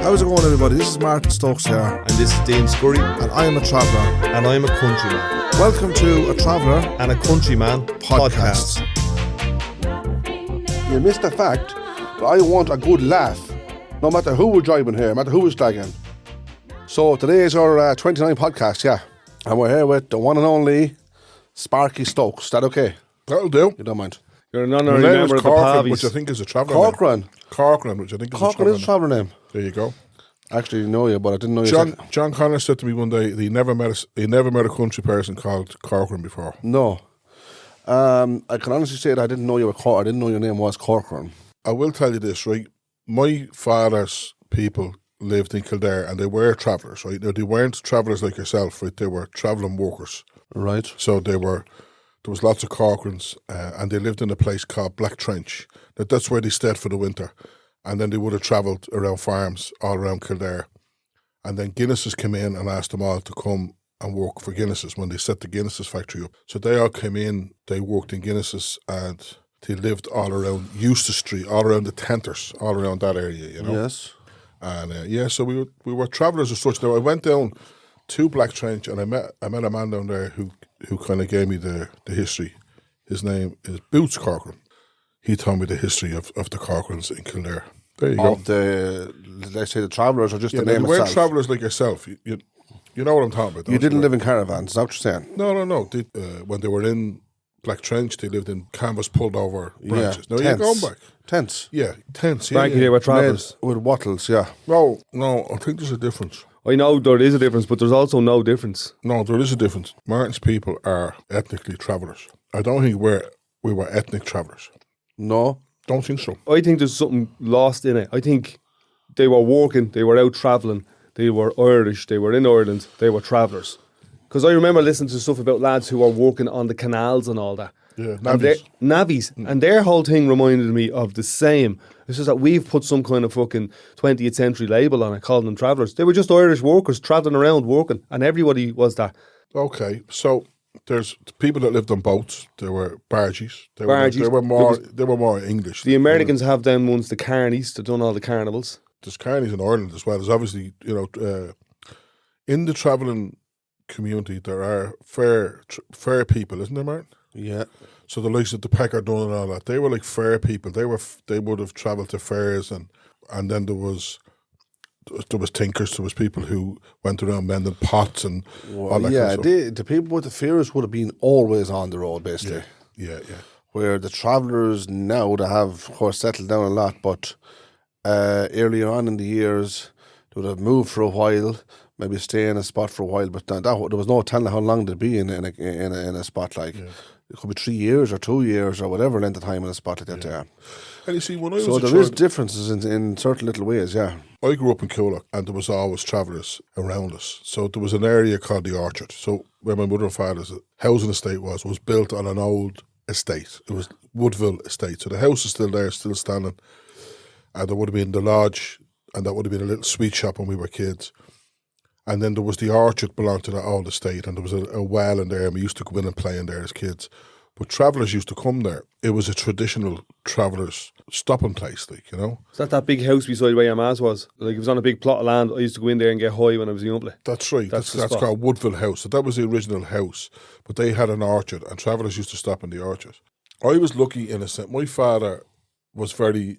How's it going, everybody? This is Martin Stokes here. And this is Dean Scurry. And I am a traveller. And I'm a countryman. Welcome to A Traveller and a Countryman podcast. You missed the fact that I want a good laugh, no matter who we're driving here, no matter who we're slagging. So today is our 29 podcast, yeah. And we're here with the one and only Sparky Stokes. Is that okay? That'll do. You don't mind? You're an honorary member of the Corcoran, Pavies. which I think is a traveller Corcoran. name. Corcoran, which I think is Corcoran is a traveller name. There you go. I actually know you, but I didn't know you. John Connor said to me one day he never met a country person called Corcoran before. No. I can honestly say that I didn't know you were Corcoran. I didn't know your name was Corcoran. I will tell you this, right? My father's people lived in Kildare and they were travellers, right? Now, they weren't travellers like yourself, right? They were travelling workers. Right. So there was lots of Corcorans and they lived in a place called Black Trench. That's where they stayed for the winter. And then they would have travelled around farms all around Kildare. And then Guinnesses came in and asked them all to come and work for Guinnesses when they set the Guinnesses factory up. So they all came in, they worked in Guinnesses and they lived all around Eustace Street, all around the Tenters, all around that area, you know. Yes. And so we were travellers as such. Now I went down to Black Trench and I met a man down there who kind of gave me the history. His name is Boots Corcoran. He told me the history of the Corcorans in Kildare. There you go. Of let's say the travellers or just the name itself? They weren't itself? travellers like yourself. You know what I'm talking about. You didn't live in caravans, is that what you're saying? No. When they were in Black Trench, they lived in canvas pulled over branches. Yeah, now you're going back. Tents. Yeah, tents. Frankie, they were travellers. With wattles, yeah. No, I think there's a difference. I know there is a difference, but there's also no difference. No, there is a difference. Martin's people are ethnically travellers. I don't think we were ethnic travellers. No. Don't think so. I think there's something lost in it. I think they were working, they were out travelling, they were Irish, they were in Ireland, they were travellers. Because I remember listening to stuff about lads who were working on the canals and all that. Yeah, navvies. And their whole thing reminded me of the same. It's just that we've put some kind of fucking 20th century label on it, calling them travellers. They were just Irish workers travelling around working, and everybody was that. Okay, so there's people that lived on boats. There were barges. They were more English. The Americans have them ones, the carnies, that done all the carnivals. There's carnies in Ireland as well. There's obviously, in the travelling community, there are fair people, isn't there, Martin? Yeah. So the likes of the Pecker Dun and all that, they were like fair people. They would have travelled to fairs and then there was tinkers, there was people who went around mending pots and all that kind of stuff. The people with the fairs would have been always on the road, basically. Yeah. Where the travellers now, they have, of course, settled down a lot, but earlier on in the years, they would have moved for a while, maybe stay in a spot for a while, but there was no telling how long they'd be in a spot like. Yeah. It could be 3 years or 2 years or whatever length of time in a spot like that there. And you see, when I was so there is differences in certain little ways, yeah. I grew up in Coolock and there was always travellers around us. So there was an area called the Orchard. So where my mother and father's housing estate was built on an old estate. It was Woodville Estate. So the house is still there, still standing. And there would have been the lodge and that would have been a little sweet shop when we were kids. And then there was the orchard belonged to that old estate and there was a well in there and we used to go in and play in there as kids. But travellers used to come there. It was a traditional travellers stopping place, like, you know. Is that big house beside where your ma's was? Like, it was on a big plot of land. I used to go in there and get high when I was young. That's right. That's called Woodville House. So that was the original house. But they had an orchard and travellers used to stop in the orchard. I was lucky in a sense. My father was very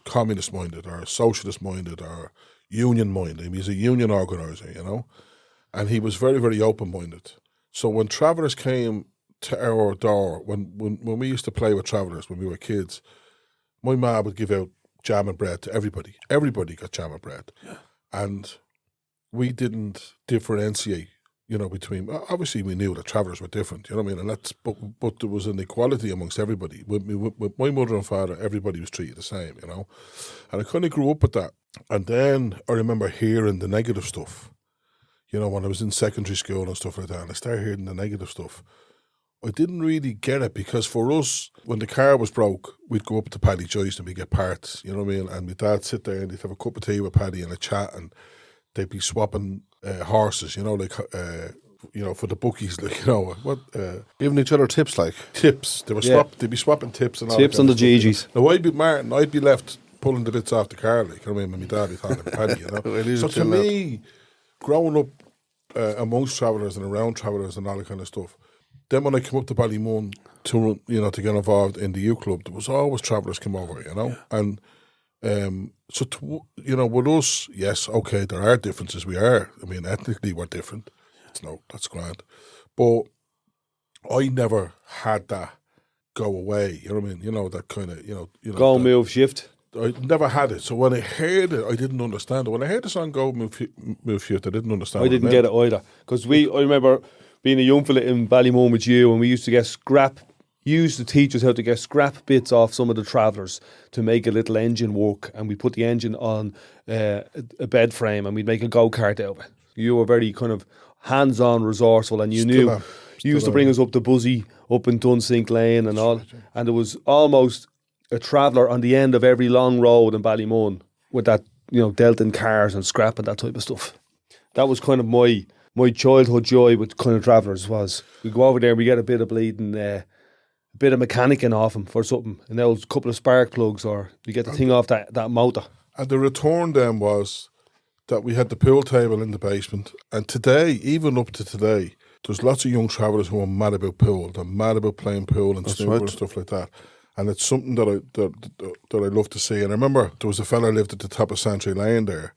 communist-minded or socialist-minded or union-minded. He's a union organiser, you know. And he was very, very open-minded. So when travellers came to our door, when we used to play with travellers when we were kids, my ma would give out jam and bread to everybody. Everybody got jam and bread. Yeah. And we didn't differentiate, between, obviously we knew that travellers were different, you know what I mean? And but there was an equality amongst everybody. With my mother and father, everybody was treated the same, you know? And I kind of grew up with that. And then I remember hearing the negative stuff, when I was in secondary school and stuff like that, and I started hearing the negative stuff. I didn't really get it because for us, when the car was broke, we'd go up to Paddy Joyce and we'd get parts, you know what I mean? And my dad sit there and he'd have a cup of tea with Paddy and a chat and they'd be swapping horses, for the bookies, giving each other tips, like. Tips. They'd be swapping tips and all tips on the GGs. Now I'd be Martin, I'd be left pulling the bits off the car, like, you know what I mean, when my dad was handing paddy, you know. Well, he's So a to chill me, growing up amongst travellers and around travellers and all that kind of stuff, then when I came up to Ballymun to, you know, to get involved in the youth club, there was always travellers come over, you know, and so, you know, with us, yes, okay, there are differences. We are. I mean, ethnically, we're different. That's grand. But I never had that go away. You know what I mean? You know, that kind of, you know. Go, move, shift. I never had it. So when I heard it, I didn't understand it. When I heard the song Go, Move, Shift, I didn't understand I didn't get it either. Because I remember being a young fella in Ballymun with you, and we used to get scrap. You used to teach us how to get scrap bits off some of the travellers to make a little engine work, and we put the engine on a bed frame, and we'd make a go-kart out of it. You were very kind of hands-on, resourceful, and you knew. You used to bring us up to Buzzy, up in Dunsink Lane and all, and there was almost a traveller on the end of every long road in Ballymun with that, you know, dealt in cars and scrap and that type of stuff. That was kind of my childhood joy with kind of travellers was. We go over there and we get a bit of bleeding... a bit of mechanicking off him for something, and there was a couple of spark plugs, or you get the thing off that motor. And the return then was that we had the pool table in the basement, and today, even up to today, there's lots of young travellers who are mad about pool. They're mad about playing pool and snooker and stuff like that. And it's something that I love to see. And I remember there was a fella who lived at the top of Santry Lane there,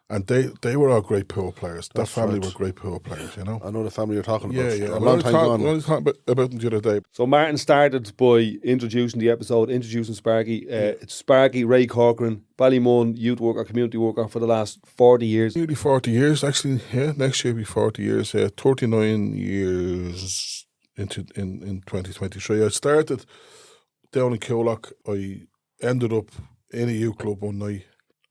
and they were all great pool players. That family were great pool players, you know. I know the family you're talking about. Yeah. A long time gone. I was talking about them the other day. So Martin started by introducing Sparky. It's Sparky Ray Corcoran, Ballymun youth worker, community worker for the last 40 years. Nearly 40 years, actually. Yeah, next year will be 40 years. 39 years in 2023. I started down in Killock. I ended up in a youth club one night,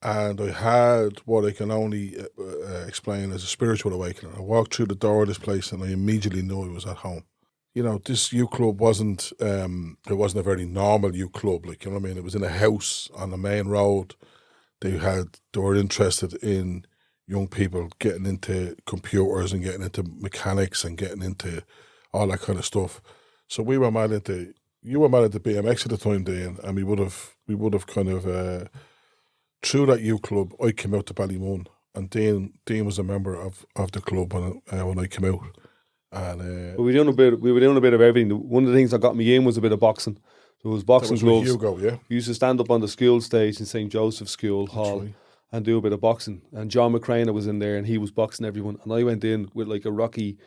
and I had what I can only explain as a spiritual awakening. I walked through the door of this place and I immediately knew I was at home. You know, this youth club wasn't a very normal youth club. Like, you know what I mean? It was in a house on the main road. They were interested in young people getting into computers and getting into mechanics and getting into all that kind of stuff. So you were mad into BMX at the time, Dean, and we would have kind of... through that youth club, I came out to Ballymun, and Dean was a member of the club when I came out. And we were doing a bit of everything. One of the things that got me in was a bit of boxing. There was boxing gloves. Hugo, yeah. We used to stand up on the school stage in St. Joseph's School Hall and do a bit of boxing. And John McCrane was in there, and he was boxing everyone. And I went in with like a Rocky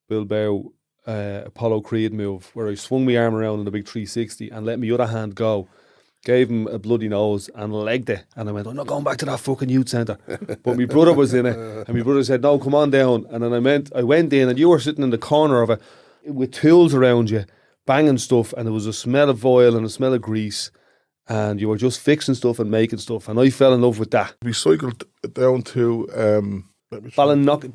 Bilbao Apollo Creed move, where I swung my arm around in a big 360 and let my other hand go. Gave him a bloody nose and legged it. And I went, I'm not going back to that fucking youth centre. But my brother was in it. And my brother said, no, come on down. And then I went in, and you were sitting in the corner of it with tools around you, banging stuff. And there was a smell of oil and a smell of grease. And you were just fixing stuff and making stuff. And I fell in love with that. We cycled down to... Ballynockin.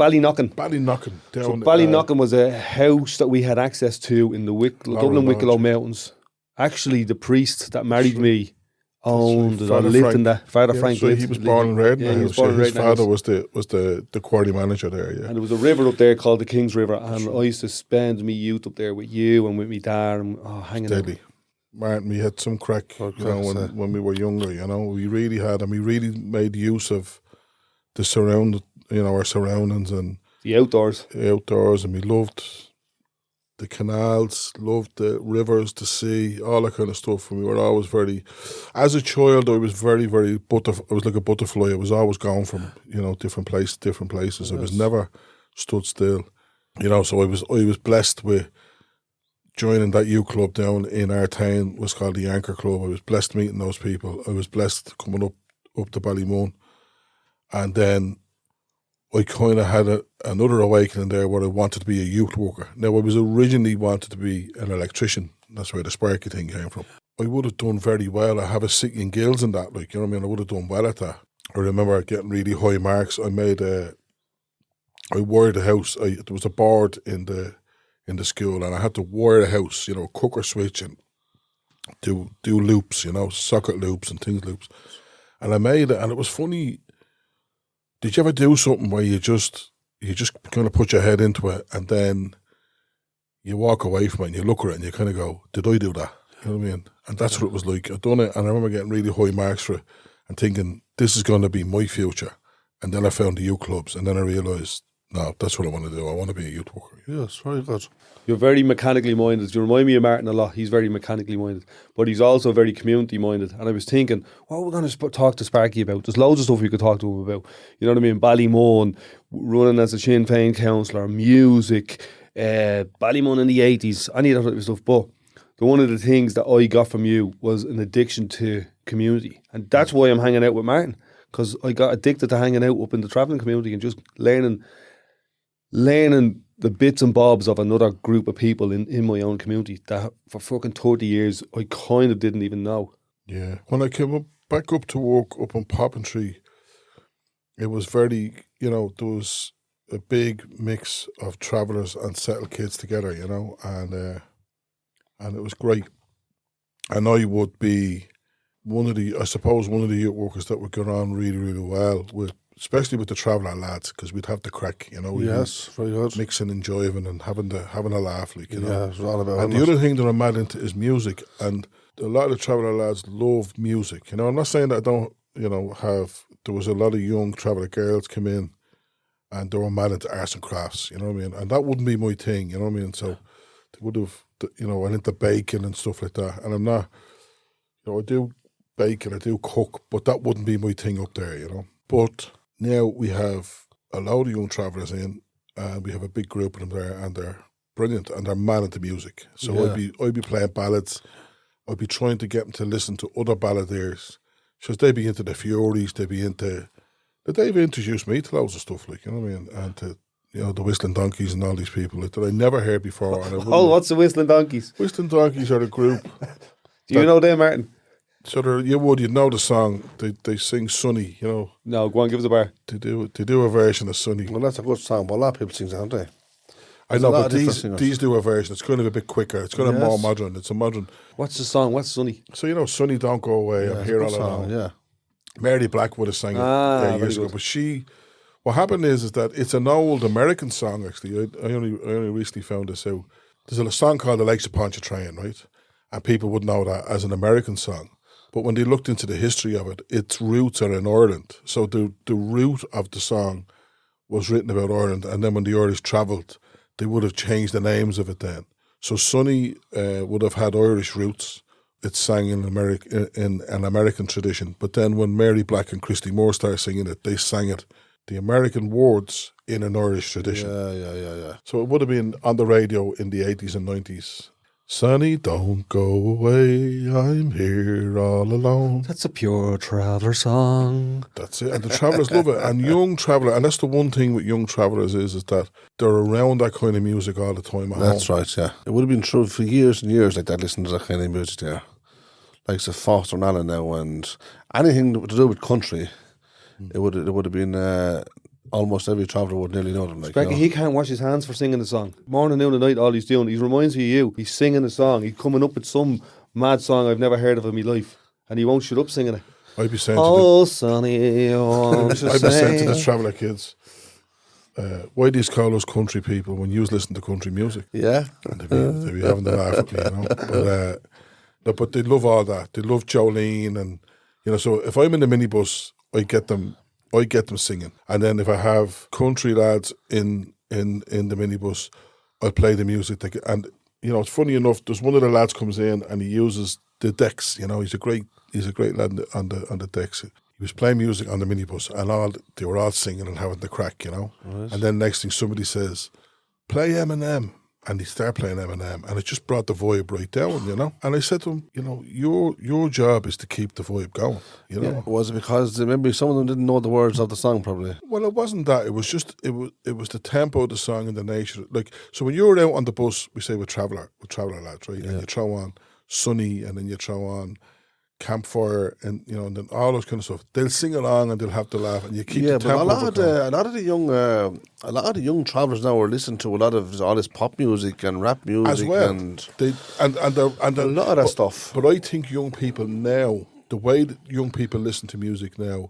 Down, Ballynockin was a house that we had access to in the Dublin Wicklow Mountains. Actually, the priest that married me owned it or lived in that. Father Frank lived. He was born and raised in the house. His father was the quarry manager there, yeah. And there was a river up there called the King's River, and I used to spend me youth up there with you and with me dad and hanging out. Martin, we had some crack, when we were younger, you know. We really had, and we really made use of our surroundings and the outdoors. And we loved the canals, loved the rivers, the sea, all that kind of stuff. And we were always as a child, I was very, very I was like a butterfly. I was always going from, different places. I was never stood still. So I was blessed with joining that youth club down in our town, was called the Anchor Club. I was blessed meeting those people. I was blessed coming up to Ballymun. And then I kind of had another awakening there where I wanted to be a youth worker. Now, I was originally wanted to be an electrician. That's where the Sparky thing came from. I would have done very well. I have a city in Gills in that, I would have done well at that. I remember getting really high marks. I wired the house. There was a board in the school, and I had to wire the house, cooker switch and do loops, socket loops and things loops. And I made it, and it was funny. Did you ever do something where you just kind of put your head into it, and then you walk away from it and you look at it and you kind of go, did I do that? You know what I mean? And that's what it was like. I'd done it, and I remember getting really high marks for it. and thinking, this is going to be my future. And then I found the youth clubs, and then I realised, no, that's what I want to do. I want to be a youth worker. Yes, very good. You're very mechanically minded. You remind me of Martin a lot. He's very mechanically minded, but he's also very community minded. And I was thinking, what are we going to talk to Sparky about? There's loads of stuff we could talk to him about. You know what I mean? Ballymun, running as a Sinn Féin councillor, music, Ballymun in the 80s, any of that type of stuff. But one of the things that I got from you was an addiction to community. And that's why I'm hanging out with Martin, because I got addicted to hanging out up in the travelling community and just learning the bits and bobs of another group of people in my own community that for fucking 30 years I kind of didn't even know. Yeah. When I came back up to work up on Poppintree, it was very, there was a big mix of travellers and settled kids together, and it was great. And I would be one of the youth workers that would get on really, really well especially with the traveller lads, because we'd have the crack, Yes, very good. mixing and jiving and having a laugh, you know. Yeah, it's all about it. And the other thing that I'm mad into is music, and a lot of the traveller lads love music. I'm not saying that I don't, there was a lot of young traveller girls come in and they were mad into arts and crafts, you know what I mean? And that wouldn't be my thing, you know what I mean? So they would have, went into baking and stuff like that. And I'm not, I do bake and I do cook, but that wouldn't be my thing up there, But now we have a load of young travellers in, and we have a big group of them there, and they're brilliant, and they're mad into music. So I'd be playing ballads. I'd be trying to get them to listen to other balladeers, because they'd be into the Furies, they've introduced me to loads of stuff, like, you know what I mean, and to, the Whistling Donkeys and all these people that I never heard before. And What's the Whistling Donkeys? Whistling Donkeys are a group. Do you know them, Martin? So you'd know the song. They sing Sunny, No, go on, give us a bar. They do a version of Sunny. Well, that's a good song, but a lot of people sing that, don't they? I know, but these do a version. It's kind of a bit quicker. It's kind of more modern. It's a modern. What's the song? What's Sunny? So, Sunny Don't Go Away. I'm here all alone. Yeah. Mary Blackwood has sang it years ago. But what happened is that it's an old American song, actually. I only recently found this out. There's a song called The Lakes of Pontchartrain, right? And people would know that as an American song. But when they looked into the history of it, its roots are in Ireland. So the root of the song was written about Ireland, and then when the Irish travelled, they would have changed the names of it then. So Sunny would have had Irish roots. It's sang in an American tradition. But then when Mary Black and Christy Moore started singing it, they sang it, the American words, in an Irish tradition. Yeah. So it would have been on the radio in the 80s and 90s. Sonny, don't go away, I'm here all alone. That's a pure traveller song. That's it, and the travellers love it. And young traveller, and that's the one thing with young travellers is that they're around that kind of music all the time at That's home. right, yeah. It would have been true for years and years, like that, listening to that kind of music there. Like the Foster and Allen now, and anything to do with country, it would have been... almost every traveller would nearly know them. Like, Sparky, he can't wash his hands for singing the song. Morning, noon and night, all he's doing, he reminds me of you. He's singing a song. He's coming up with some mad song I've never heard of in my life. And he won't shut up singing it. I'd be saying Sonny, I'd be saying to the traveller kids, why do you call us country people when you listen to country music? Yeah. And they'd be having the laugh at me, But they love all that. They love Jolene, and so if I'm in the minibus, I get them singing. And then if I have country lads in the minibus, I'll play the music. And, it's funny enough, there's one of the lads comes in and he uses the decks, he's a great lad on the decks. He was playing music on the minibus and they were all singing and having the crack, Right. And then next thing somebody says, play Eminem. And he started playing Eminem, and it just brought the vibe right down, And I said to him, your job is to keep the vibe going, Yeah. Was it because maybe some of them didn't know the words of the song, probably? Well, it wasn't that. It was just it was the tempo of the song and the nature. Like, so when you're out on the bus, we say with traveller lads, right? Yeah. And you throw on Sunny, and then you throw on Campfire, and and then all those kind of stuff. They'll sing along and they'll have to laugh, and you keep the tempo. But a lot of the young travellers now are listening to a lot of all this pop music and rap music as well, and a lot of that stuff. But I think young people now, the way that young people listen to music now,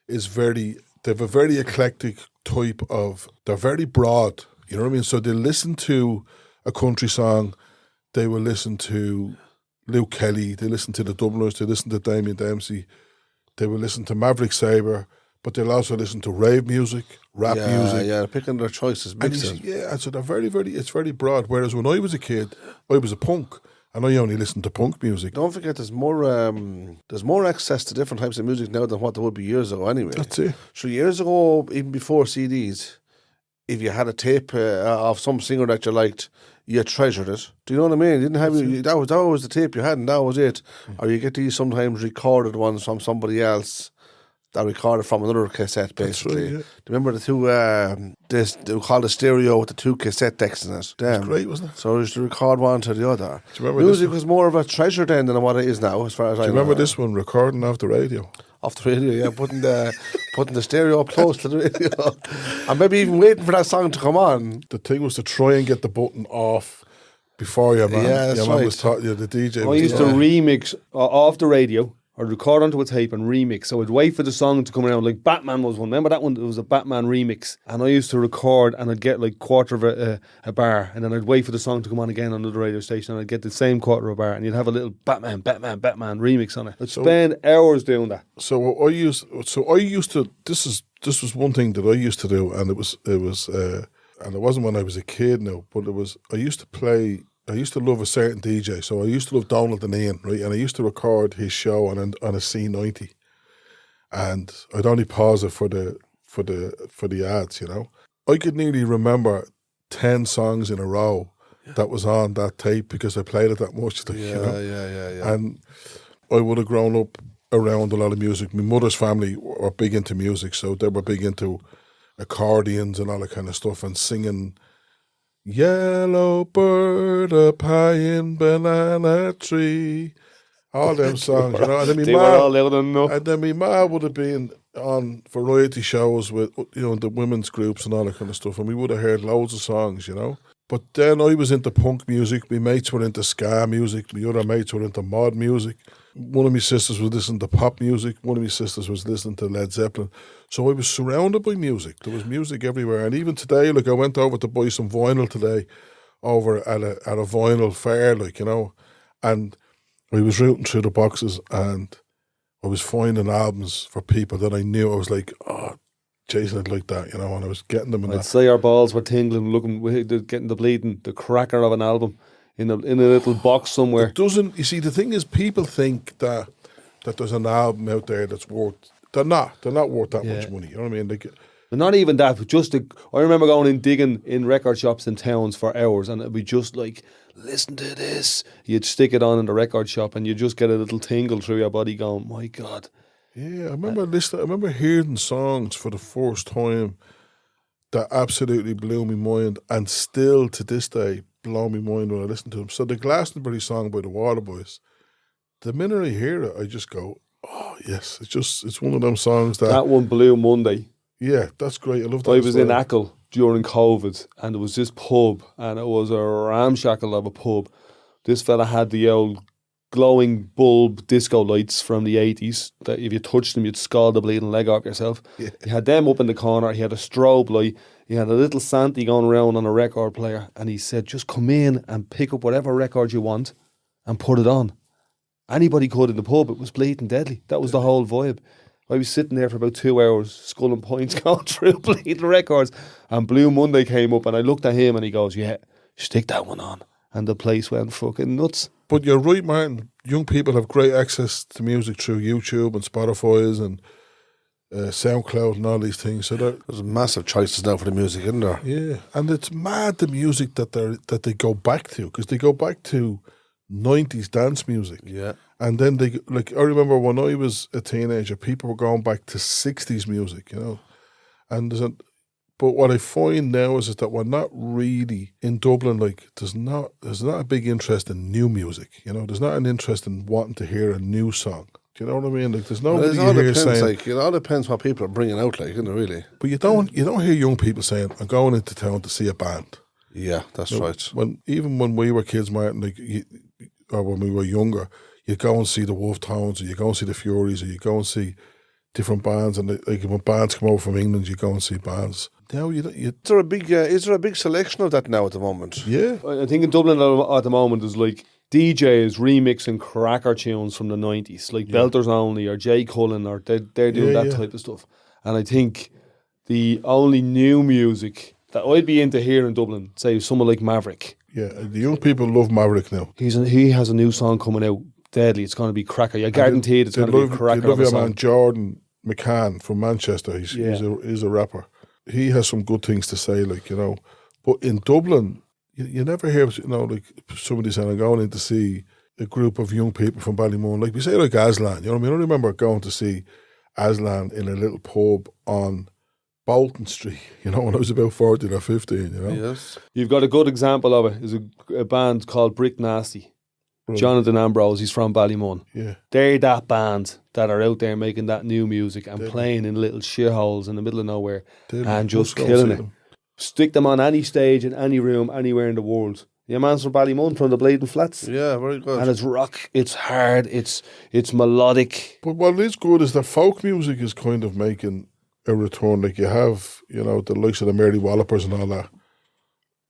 is they have a very eclectic type of. They're very broad. You know what I mean? So they listen to a country song, they will listen to Luke Kelly, they listen to the Dubliners, they listen to Damien Dempsey, They will listen to Maverick Sabre, but they'll also listen to rave music, rap music. Yeah, picking their choices, And mixing. and so they're it's very broad. Whereas when I was a kid, I was a punk, and I only listened to punk music. Don't forget, there's more access to different types of music now than what there would be years ago. Anyway, That's it. So years ago, even before CDs, if you had a tape of some singer that you liked, you treasured it. Do you know what I mean? You didn't have that was the tape you had, and that was it. Or you get these sometimes recorded ones from somebody else that recorded from another cassette, basically. That's right, yeah. Do you remember the two? They called a stereo with the two cassette decks in it. Damn, It's great, wasn't it? So you used to record one to the other. Do you remember Music this was more of a treasure then than what it is now, as far as I Do you know. remember this one, recording off the radio? Off the radio, yeah, putting the stereo up close to the radio, and maybe even waiting for that song to come on. The thing was to try and get the button off before your man. Yeah, that's your man right. was taught you, the DJ. I was used to remix off the radio or record onto a tape and remix. So I'd wait for the song to come around. Like Batman was one. Remember that one? It was a Batman remix. And I used to record and I'd get like quarter of a bar. And then I'd wait for the song to come on again on another radio station. And I'd get the same quarter of a bar. And you'd have a little Batman remix on it. I'd spend hours doing that. So I used to. This was one thing that I used to do, and it was, and it wasn't when I was a kid now, but it was. I used to love a certain DJ, so I used to love Donald and Ian, right? And I used to record his show on a C90, and I'd only pause it for the ads, you know. I could nearly remember 10 songs in a row that was on that tape because I played it that much, like, you know. Yeah. And I would have grown up around a lot of music. My mother's family were big into music, so they were big into accordions and all that kind of stuff, and singing Yellow Bird up high in banana tree, all them songs, you know. And then They were all loud enough. and then my ma would have been on variety shows with, you know, the women's groups and all that kind of stuff, and we would have heard loads of songs, you know. But then I was into punk music, my mates were into ska music, my other mates were into mod music. One of my sisters was listening to pop music, one of my sisters was listening to Led Zeppelin. So I was surrounded by music. There was music everywhere. And even today, like, I went over to buy some vinyl today over at a vinyl fair, like, you know, and I was rooting through the boxes and I was finding albums for people that I knew. I was like, oh, Jason, I'd like that, you know, and I was getting them in I'd that. say our balls were tingling, getting the bleeding, the cracker of an album in a little box somewhere. Doesn't, you see, the thing is, people think that there's an album out there that's worth, they're not worth that much money, you know what I mean? Like, But not even that, but just I remember going and digging in record shops in towns for hours, and it'd be just like, listen to this. You'd stick it on in the record shop, and you'd just get a little tingle through your body, going, my God. yeah, I remember hearing songs for the first time that absolutely blew my mind, and still to this day blow my mind when I listen to them. So the Glastonbury song by the Waterboys, the minute I hear it, I just go, oh yes, it's one of them songs that That one, Blue Monday. yeah, that's great. I love that. I was in style. Achill during COVID, and there was this pub, and it was a ramshackle of a pub. This fella had the old glowing bulb disco lights from the 80s that if you touched them, you'd scald the bleeding leg off yourself. Yeah. He had them up in the corner. He had a strobe light. He had a little Santy going around on a record player, and he said, just come in and pick up whatever record you want and put it on. Anybody could in the pub. It was bleeding deadly. That was the whole vibe. I was sitting there for about 2 hours, sculling points, going through bleeding records, and Blue Monday came up, and I looked at him, and he goes, yeah, stick that one on. And the place went fucking nuts. But you're right, Martin. Young people have great access to music through YouTube and Spotify's and SoundCloud and all these things. So There's massive choices now for the music, isn't there? yeah, and it's mad the music that they go back to, because they go back to 90s dance music. Yeah. And then they, like, I remember when I was a teenager, people were going back to 60s music, you know. And but what I find now is that we're not really in Dublin, like, there's not a big interest in new music, you know. There's not an interest in wanting to hear a new song. Do you know what I mean? Like, there's nobody It all here depends, saying, like, it all depends what people are bringing out, like, isn't it, really? but you don't hear young people saying, I'm going into town to see a band. Yeah, that's right. Even when we were kids, Martin, like, or when we were younger, you go and see the Wolf Tones, or you go and see the Furies, or you go and see different bands, and like when bands come over from England, you go and see bands. Now you Is there a big selection of that now at the moment? yeah. I think in Dublin at the moment there's like DJs remixing cracker tunes from the 90s, like Belters Only or Jay Cullen, or they're doing that type of stuff. And I think the only new music that I'd be into here in Dublin, say someone like Maverick. Yeah, the young people love Maverick now. He has a new song coming out, deadly. It's going to be cracker. You're guaranteed it's going to be a cracker. They love of a your song. man Jordan McCann from Manchester. He's a rapper. He has some good things to say, like, you know. But in Dublin, you never hear, you know, like somebody saying, I'm going in to see a group of young people from Ballymun. Like we say, like Aslan, you know what I mean? I remember going to see Aslan in a little pub on Bolton Street, you know, when I was about 14 or 15, you know. Yes. You've got a good example of it. Is a band called Brick Nasty. Right. Jonathan Ambrose, he's from Ballymun. Yeah. They're that band that are out there making that new music and playing in little shitholes in the middle of nowhere and just killing it. Stick them on any stage, in any room, anywhere in the world. Your man's from Ballymun, from the Bladen Flats. Yeah, very good. And it's rock, it's hard, it's melodic. But what is good is that folk music is kind of making a return. Like you have, you know, the likes of the Mary Wallopers and all that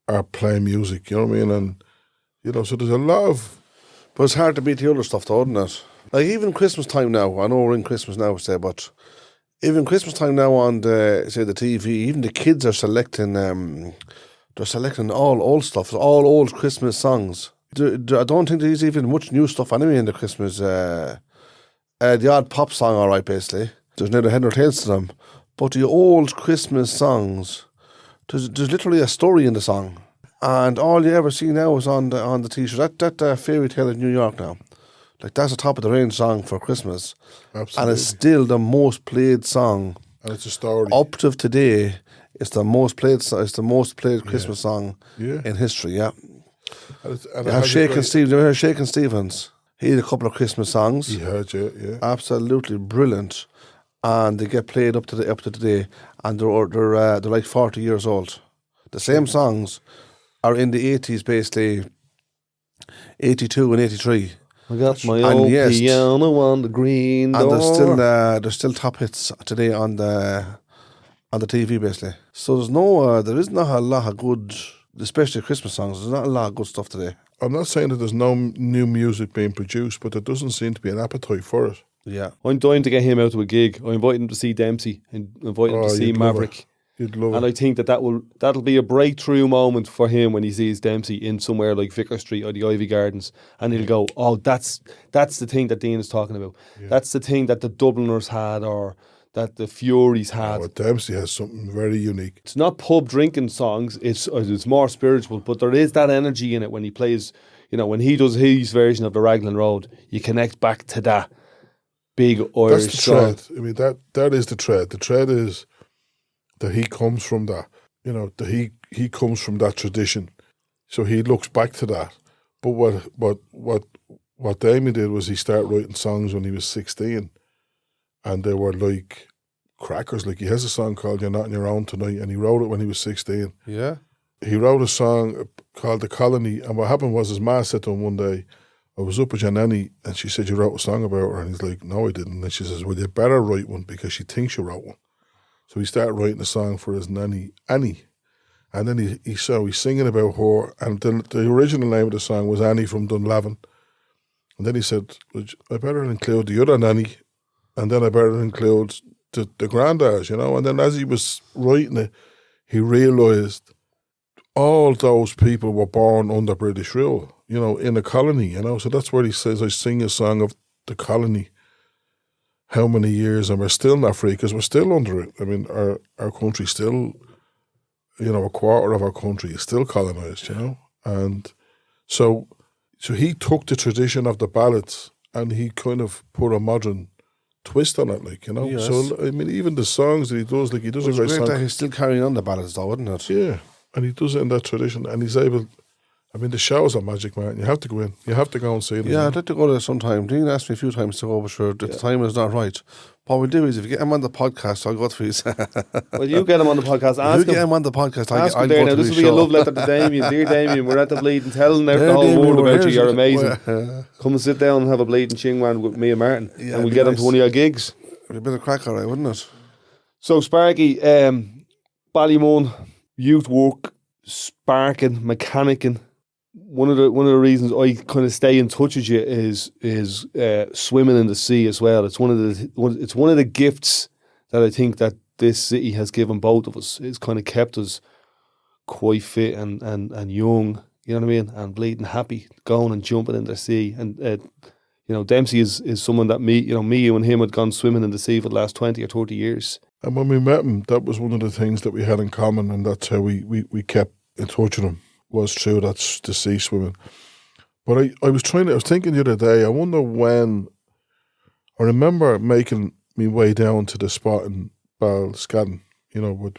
are playing music, you know what I mean? And, you know, so there's a lot of... But it's hard to beat the other stuff though, isn't it? Like even Christmas time now, I know we're in Christmas now, say, but even Christmas time now on the TV, even the kids are selecting, they're selecting all old stuff, all old Christmas songs. I don't think there's even much new stuff anyway in the Christmas. The odd pop song, all right, basically. There's neither head nor tails to them. But the old Christmas songs, there's literally a story in the song. And all you ever see now is on the T-shirt. That Fairy Tale in New York now. Like, that's a top of the range song for Christmas. Absolutely. And it's still the most played song. And it's a story. Up to today, it's the most played Christmas song in history, yeah. And You have Shakin' Stevens. He had a couple of Christmas songs. He had, yeah. Absolutely brilliant. And they get played up to today. And they're like 40 years old. The same songs are in the 80s, basically 82 and 83. I got my old piano on the green door. And there's still top hits today on the TV, basically. So there is not a lot of good, especially Christmas songs. There's not a lot of good stuff today. I'm not saying that there's no new music being produced, but there doesn't seem to be an appetite for it. Yeah. I'm dying to get him out to a gig. I invited him to see Dempsey and invited him to see Maverick. You'd love and it. I think that'll be a breakthrough moment for him when he sees Dempsey in somewhere like Vicar Street or the Ivy Gardens, and he'll go, "Oh, that's the thing that Dean is talking about. Yeah. That's the thing that the Dubliners had, or that the Furies had." But Dempsey has something very unique. It's not pub drinking songs. It's more spiritual, but there is that energy in it when he plays. You know, when he does his version of the Raglan Road, you connect back to that big Irish That's the song. thread. I mean, that is the thread. The thread is that he comes from that, you know, that he comes from that tradition. So he looks back to that. But what Damien did was he started writing songs when he was 16, and they were like crackers. Like, he has a song called You're Not On Your Own Tonight, and he wrote it when he was 16. Yeah. He wrote a song called The Colony, and what happened was his ma said to him one day, I was up with your nanny, and she said you wrote a song about her, and he's like, no, I didn't. And she says, well, you better write one because she thinks you wrote one. So he started writing a song for his nanny, Annie. And then he's singing about her, and the original name of the song was Annie from Dunlavin. And then he said, I better include the other nanny, and then I better include the granddads, you know. And then as he was writing it, he realised all those people were born under British rule, you know, in a colony, you know. So that's where he says, I sing a song of the colony. How many years, and we're still not free because we're still under it. I mean, our country still, you know, a quarter of our country is still colonised, you know. And so he took the tradition of the ballads and he kind of put a modern twist on it, like, you know. Yes. So, I mean, even the songs that he does, like, he does a great song. That he's still carrying on the ballads, though, isn't it? Yeah, and he does it in that tradition, and he's able. I mean, the shows are magic, man. You have to go in. You have to go and see them. Yeah, I'd like to go there sometime. Dean asked me a few times to go, but sure, the time is not right. What we'll do is, if you get him on the podcast, I'll go to his. Well, you get him on the podcast. If you get him on the podcast, Ask I'll him there go now. to This his will be a show. love letter to Damien. Dear Damien, we're at the bleeding, telling out Dear the whole Damien, world about where's you. You're it? amazing. Well, Come and sit down and have a bleeding chingwan with me and Martin, Yeah, and we'll it'd be get him to nice. one of your gigs. It'd be a bit of crack, all right, wouldn't it? So, Sparky, Ballymun, youth work, sparking, mechanicking, one of the reasons I kind of stay in touch with you is swimming in the sea as well. It's one of the gifts that I think that this city has given both of us. It's kind of kept us quite fit and young, you know what I mean, and bleeding happy, going and jumping in the sea. And Dempsey is someone that me, you and him had gone swimming in the sea for the last 20 or 30 years. And when we met him, that was one of the things that we had in common, and that's how we kept in touch with him, was through the sea swimming. But I was thinking the other day, I wonder when, I remember making me way down to the spot in Ballymun,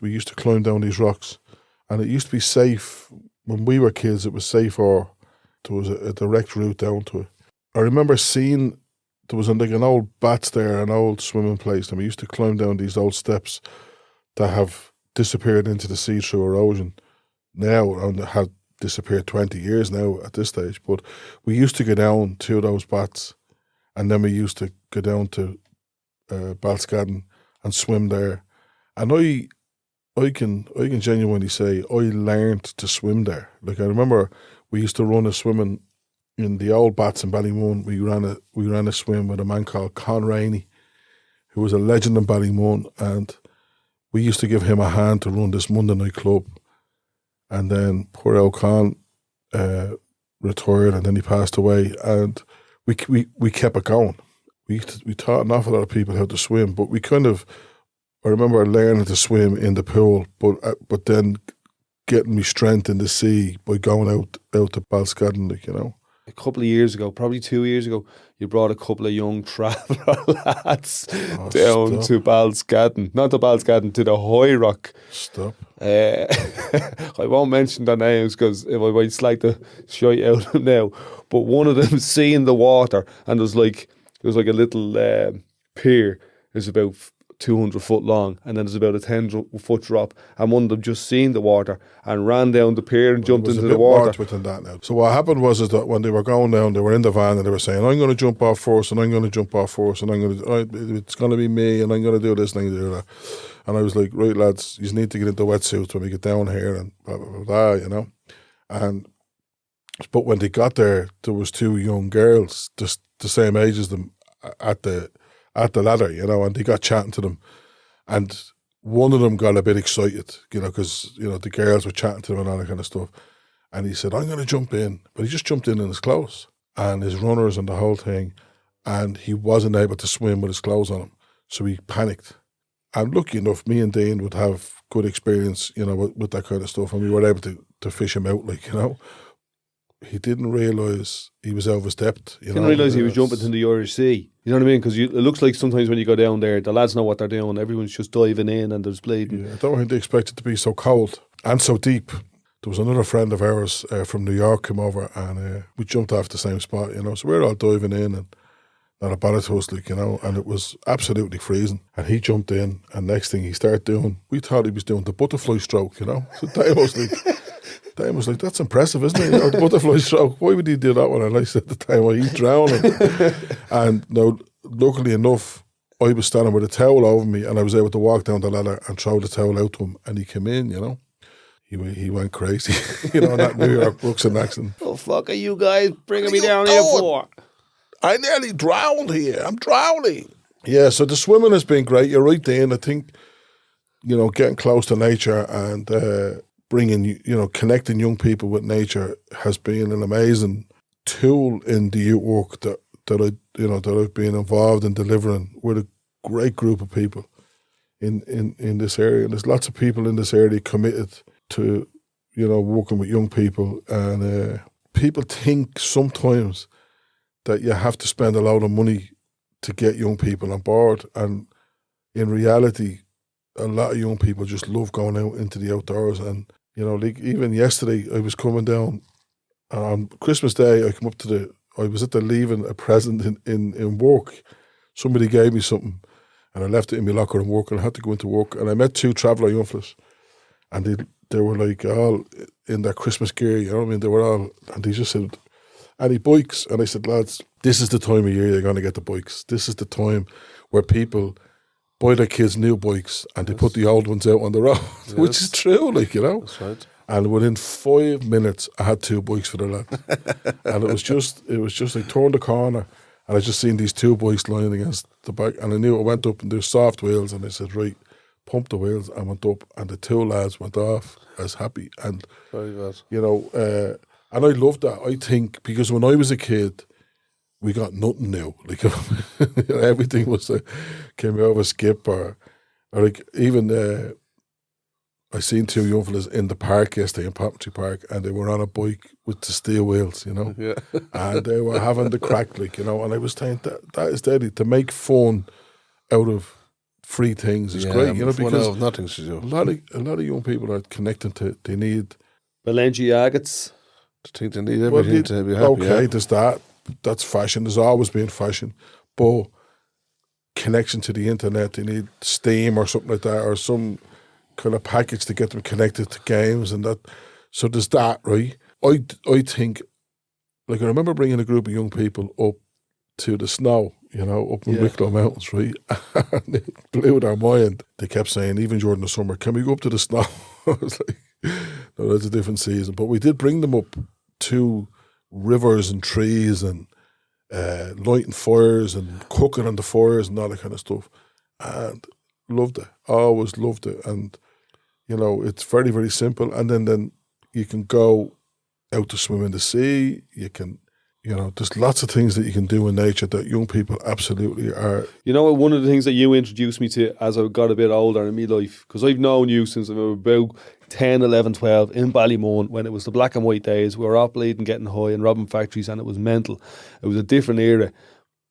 we used to climb down these rocks, and it used to be safe. When we were kids, it was safe, or there was a direct route down to it. I remember seeing, there was like an old Bats there, an old swimming place, and we used to climb down these old steps that have disappeared into the sea through erosion now, and had disappeared 20 years now at this stage. But we used to go down to those Bats, and then we used to go down to Ballymun and swim there. And I can genuinely say I learned to swim there. Like, I remember we used to run a swimming in the old Bats in Ballymun. We ran a swim with a man called Con Rainey, who was a legend in Ballymun, and we used to give him a hand to run this Monday night club. And then poor old Con retired, and then he passed away, and we kept it going. We taught an awful lot of people how to swim, but I remember learning to swim in the pool, but then getting me strength in the sea by going out to Ballymun, A couple of years ago, probably 2 years ago, you brought a couple of young traveller lads down to Ballymun. Not to Ballymun, to the High Rock. Stop. I won't mention their names because I might slag the shite out of them now. But one of them seeing the water, and there was like a little pier. It's about 200 foot long, and then there's about a 10-foot drop, and one of them just seen the water and ran down the pier and jumped into the water. Within that now. So what happened was that when they were going down, they were in the van and they were saying, I'm going to jump off first, and I'm going to jump off first, and it's going to be me, and I'm going to do this and I'm going to do that. And I was like, right lads, you need to get into wetsuits when we get down here, and blah, blah, blah, blah, but when they got there was two young girls, just the same age as them, at the ladder, and they got chatting to them, and one of them got a bit excited, because the girls were chatting to him and all that kind of stuff, and he said, I'm going to jump in, but he just jumped in his clothes and his runners and the whole thing, and he wasn't able to swim with his clothes on him, so he panicked. And lucky enough, me and Dean would have good experience, with that kind of stuff, and we were able to fish him out, He didn't realise he was overstepped. He didn't realise he was jumping into the Irish Sea. You know what I mean? Because it looks like sometimes when you go down there, the lads know what they're doing. Everyone's just diving in and there's bleeding. Yeah, I don't think they expect it to be so cold and so deep. There was another friend of ours from New York came over, and we jumped off the same spot, So we were all diving in, and not a bother to us, and it was absolutely freezing. And he jumped in, and next thing he started doing, we thought he was doing the butterfly stroke, So Dave was like, that's impressive, isn't it? Or the butterfly stroke. Why would he do that one? And I said at the time, well, he's drowning. And now, luckily enough, I was standing with a towel over me, and I was able to walk down the ladder and throw the towel out to him, and he came in, He went crazy, in that New York Brooklyn accent. Oh, fuck are you guys bringing me down here for? I nearly drowned here. I'm drowning. Yeah, so the swimming has been great. You're right, Dean. I think, getting close to nature and bringing, connecting young people with nature has been an amazing tool in the youth work that I've been involved in delivering with a great group of people in this area. And there's lots of people in this area committed to, working with young people. And people think sometimes that you have to spend a lot of money to get young people on board. And in reality, a lot of young people just love going out into the outdoors. And, even yesterday, I was coming down on Christmas Day. I was at the leaving a present in work. Somebody gave me something, and I left it in my locker in work, and I had to go into work. And I met two traveller young fellas, and they were like all in their Christmas gear, They were all, and they just said, any bikes? And I said, lads, this is the time of year you're going to get the bikes. This is the time where people buy their kids new bikes and they put the old ones out on the road, which is true, That's right. And within 5 minutes, I had 2 bikes for the lad. And it was just like turn the corner, and I just seen these 2 bikes lying against the back, and I knew I went up and there's soft wheels, and I said, right, pump the wheels, and went up, and the 2 lads went off as happy. And, Very good. you know, and I loved that. I think, because when I was a kid, we got nothing new. Like, you know, everything was came out of a skip, or like even I seen 2 young fellas in the park yesterday in Patmonchy Park, and they were on a bike with the steel wheels, you know, Yeah. and they were having the crack, like, you know. And I was saying that is deadly, to make fun out of free things is great, you know, because nothing to do. a lot of young people are connecting to, they need Balenciagas. I think they need everything to be happy. okay, Yeah. there's that's fashion. There's always been fashion, but connection to the internet, they need Steam or something like that, or some kind of package to get them connected to games and that. So there's that, right? I think, like, I remember bringing a group of young people up to the snow, you know, up in Wicklow Mountains, right? And it blew their mind. They kept saying, even during the summer, can we go up to the snow? I was like, no, that's a different season. But we did bring them up to rivers and trees and lighting fires and cooking on the fires and all that kind of stuff. And loved it. Always loved it. And, you know, it's very, very simple. And then you can go out to swim in the sea. You can, you know, there's lots of things that you can do in nature that young people absolutely are. You know, one of the things that you introduced me to as I got a bit older in my life, because I've known you since I was about 10, 11, 12 in Ballymun, when it was the black and white days. We were up late and getting high and robbing factories, and it was mental. It was a different era.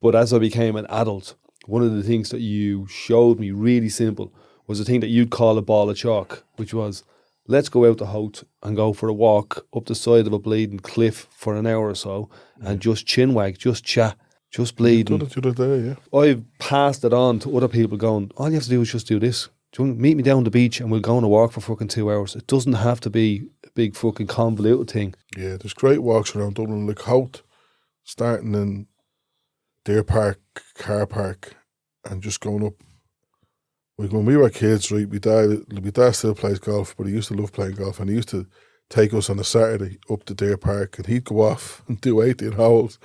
But as I became an adult, one of the things that you showed me really simple was the thing that you'd call a ball of chalk, which was, let's go out the Hout and go for a walk up the side of a bleeding cliff for an hour or so and just chinwag, just chat, just bleeding. Done it the other day, yeah. I've passed it on to other people going, all you have to do is just do this. Do you want to meet me down the beach and we'll go on a walk for fucking 2 hours? It doesn't have to be a big fucking convoluted thing. Yeah, there's great walks around Dublin, like Hout, starting in Deer Park, Car Park, and just going up. Like when we were kids, right, my dad still plays golf, but he used to love playing golf, and he used to take us on a Saturday up to Deer Park, and he'd go off and do 18 holes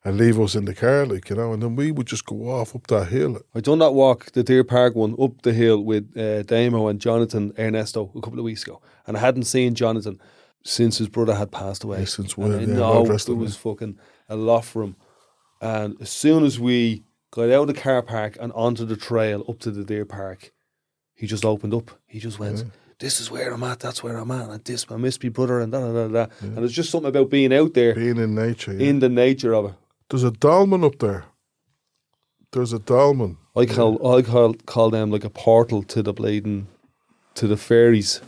and leave us in the car, like, you know, and then we would just go off up that hill. I done that walk, the Deer Park one, up the hill with Damo and Jonathan Ernesto a couple of weeks ago, and I hadn't seen Jonathan since his brother had passed away. Yeah, since and when? I Yeah, know God rest it him, was yeah. fucking a lot for him. And as soon as we got out of the car park and onto the trail up to the Deer Park, he just opened up. He just went, this is where I'm at, that's where I'm at, and this, I miss my brother, and da. And there's just something about being out there, Being in nature, yeah. in the nature of it. There's a dolmen up there. There's a dolmen. I call them like a portal to the bleeding, to the fairies,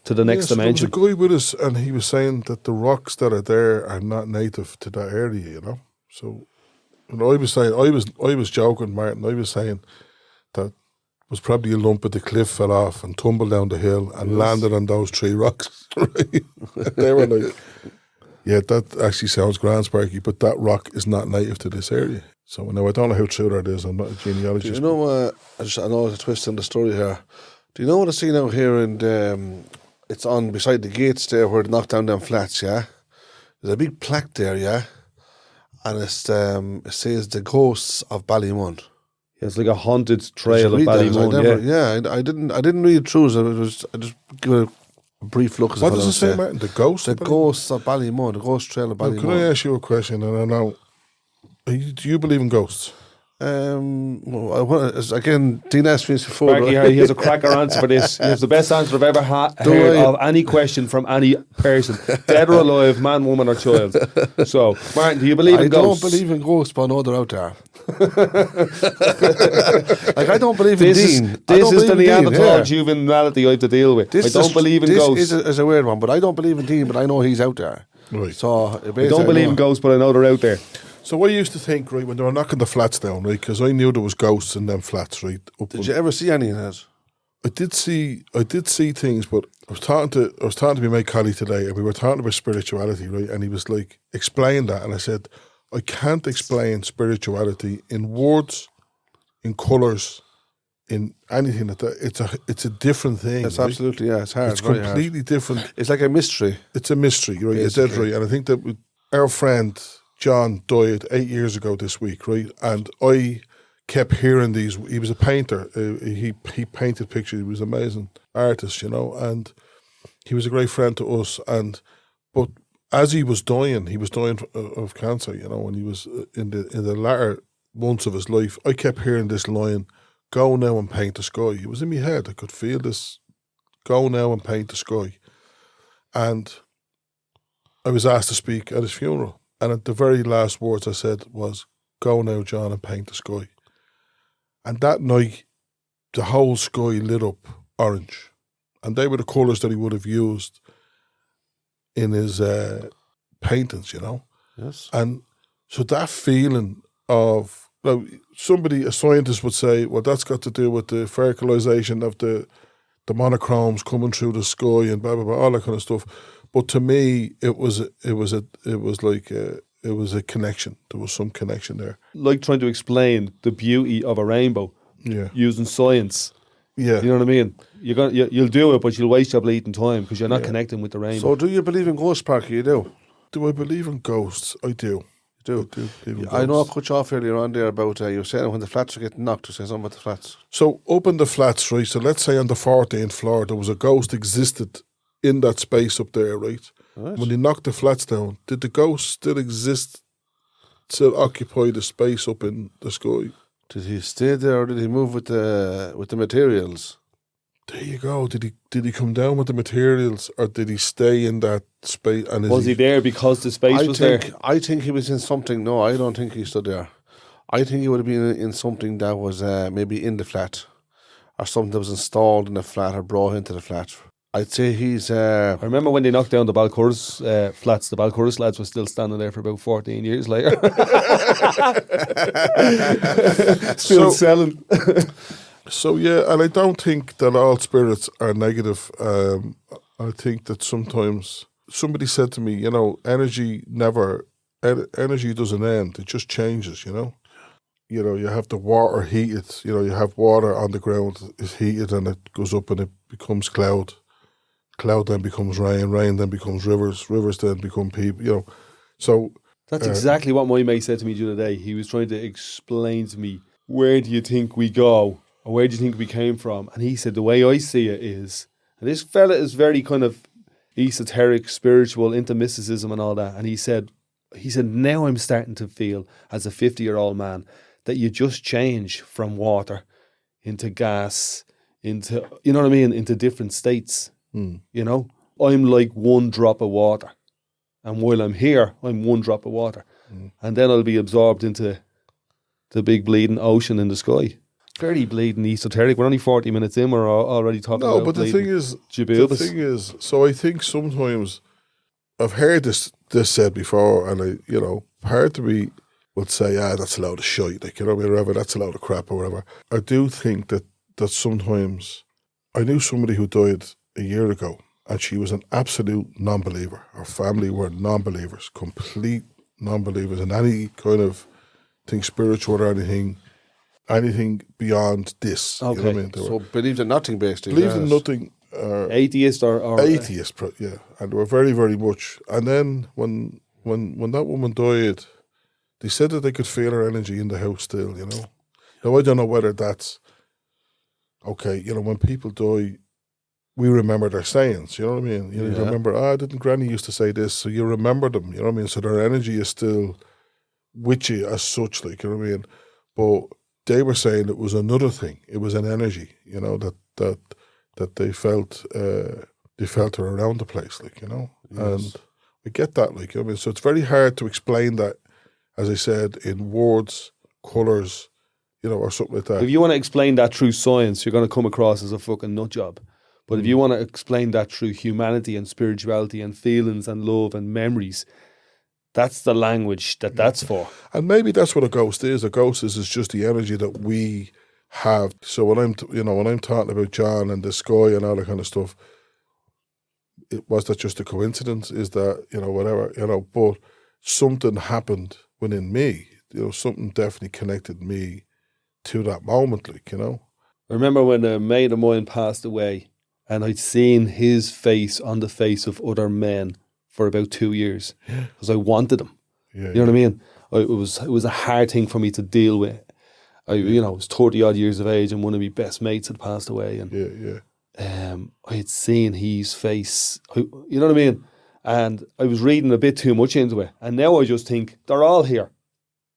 to the next So there was a dimension. guy with us, and he was saying that the rocks that are there are not native to that area, you know. So, and I was saying, I was joking, Martin. I was saying that was probably a lump of the cliff fell off and tumbled down the hill and landed on those 3 rocks. Right? They were like, yeah, that actually sounds grand, Sparky, but that rock is not native to this area. So now I don't know how true that is. I'm not a genealogist. Do you know, I know there's a twist in the story here. Do you know what I see now here? And it's on beside the gates there where they knock down them flats, yeah? There's a big plaque there, yeah? And it says the ghosts of Ballymun. It's like a haunted trail of Read that, 'cause Ballymun, yeah. I didn't read it through, so I just give it a brief look. What does it say, Martin? The ghost? The ghosts of Ballymun, the ghost trail of Now, Ballymun. can I ask you a question? And I know, do you believe in ghosts? Again, Dean asked me this before. Sparky, he has a cracker answer for this. He has the best answer I've ever heard of any question from any person, dead or alive, man, woman, or child. So, Martin, do you believe in ghosts? I don't believe in ghosts, but I know they're out there. Like, I don't believe in Dean. This is the Neanderthal juvenility I have to deal with. I don't believe in ghosts. This is a weird one, but I don't believe in Dean, but I know he's out there. Right. So I don't believe in ghosts, but I know they're out there. So I used to think, right, when they were knocking the flats down, right, because I knew there was ghosts in them flats, right. Did you ever see any of that? I did see things, but I was talking to my mate Collie today, and we were talking about spirituality, right, and he was like, explain that, and I said, I can't explain spirituality in words, in colours, in anything it's a different thing. It's right? absolutely, yeah, it's hard. It's very completely different. hard. It's like a mystery. It's a mystery. Right? You're dead Basically. right. And I think that our friend John died 8 years ago this week, right? And I kept hearing these. He was a painter. He painted pictures. He was an amazing artist, and he was a great friend to us. But as he was dying of cancer, when he was in the latter months of his life, I kept hearing this line, "Go now and paint the sky." It was in my head. I could feel this, "Go now and paint the sky." And I was asked to speak at his funeral. And at the very last words I said was, "Go now, John, and paint the sky." And that night, the whole sky lit up orange. And they were the colours that he would have used in his paintings, Yes. And so that feeling of, a scientist would say, well, that's got to do with the fertilization of the monochromes coming through the sky and blah, blah, blah, all that kind of stuff. But to me, it was a connection. There was some connection there. Like trying to explain the beauty of a rainbow using science. Yeah. You know what I mean? You'll do it, but you'll waste your bleeding time because you're not connecting with the rainbow. So, do you believe in ghosts, Sparky? You do? Do I believe in ghosts? I do. You do? I do believe in ghosts. I know I cut you off earlier on there about you were saying when the flats are getting knocked. You say something about the flats. So up in the flats, right? So let's say on the 14th floor, there was a ghost existed in that space up there, right? Right. When they knocked the flats down, did the ghost still exist, still occupy the space up in the sky? Did he stay there or did he move with the materials? There you go. Did he come down with the materials, or did he stay in that space? And Was he there because the space was there? I think he was in something. No, I don't think he stood there. I think he would have been in something that was maybe in the flat, or something that was installed in the flat or brought into the flat. I'd say he's... I remember when they knocked down the Balcurris flats, the Balcurris lads were still standing there for about 14 years later. Still selling. So, yeah, and I don't think that all spirits are negative. I think that sometimes... Somebody said to me, energy doesn't end. It just changes, You have the water heated. You have water on the ground, is heated, and it goes up and it becomes cloud. Cloud then becomes rain. Rain then becomes rivers. Rivers then become people, So... That's exactly what my mate said to me the other day. He was trying to explain to me, where do you think we go? Or where do you think we came from? And he said, the way I see it is... And this fella is very kind of esoteric, spiritual, into mysticism and all that. And he said, now I'm starting to feel, as a 50-year-old man, that you just change from water into gas, into, you know what I mean, into different states. I'm like one drop of water. And while I'm here, I'm one drop of water. And then I'll be absorbed into the big bleeding ocean in the sky. Very bleeding esoteric. We're only 40 minutes in, we're already talking about but the thing is, Jabubas. so I think sometimes, I've heard this said before, and part of me would say, that's a load of shite, whatever, that's a load of crap or whatever. I do think that sometimes, I knew somebody who died a year ago, and she was an absolute non-believer. Her family were non-believers, complete non-believers in any kind of thing spiritual or anything beyond this. Okay. You know what I mean? So believed in nothing, basically. Believed in nothing. Atheist or atheist, yeah. And they were very, very much. And then when that woman died, they said that they could feel her energy in the house still, Now, I don't know whether that's... Okay, when people die, we remember their sayings, you know what I mean? You remember, didn't Granny used to say this? So you remember them, you know what I mean? So their energy is still with you as such, you know what I mean? But they were saying it was another thing. It was an energy, that they felt her around the place, Yes. And we get that, you know what I mean? So it's very hard to explain that, as I said, in words, colours, or something like that. If you want to explain that through science, you're going to come across as a fucking nut job. But if you want to explain that through humanity and spirituality and feelings and love and memories, that's the language that's for. And maybe that's what a ghost is. A ghost is just the energy that we have. So when I'm talking about John and the sky and all that kind of stuff, was that just a coincidence? Is that, whatever, but something happened within me. Something definitely connected me to that moment, I remember when a mate of mine passed away and I'd seen his face on the face of other men for about 2 years because I wanted him. Yeah, You know what I mean? It was a hard thing for me to deal with. I was 30 odd years of age and one of my best mates had passed away, and I had seen his face. You know what I mean? And I was reading a bit too much into it, and now I just think they're all here.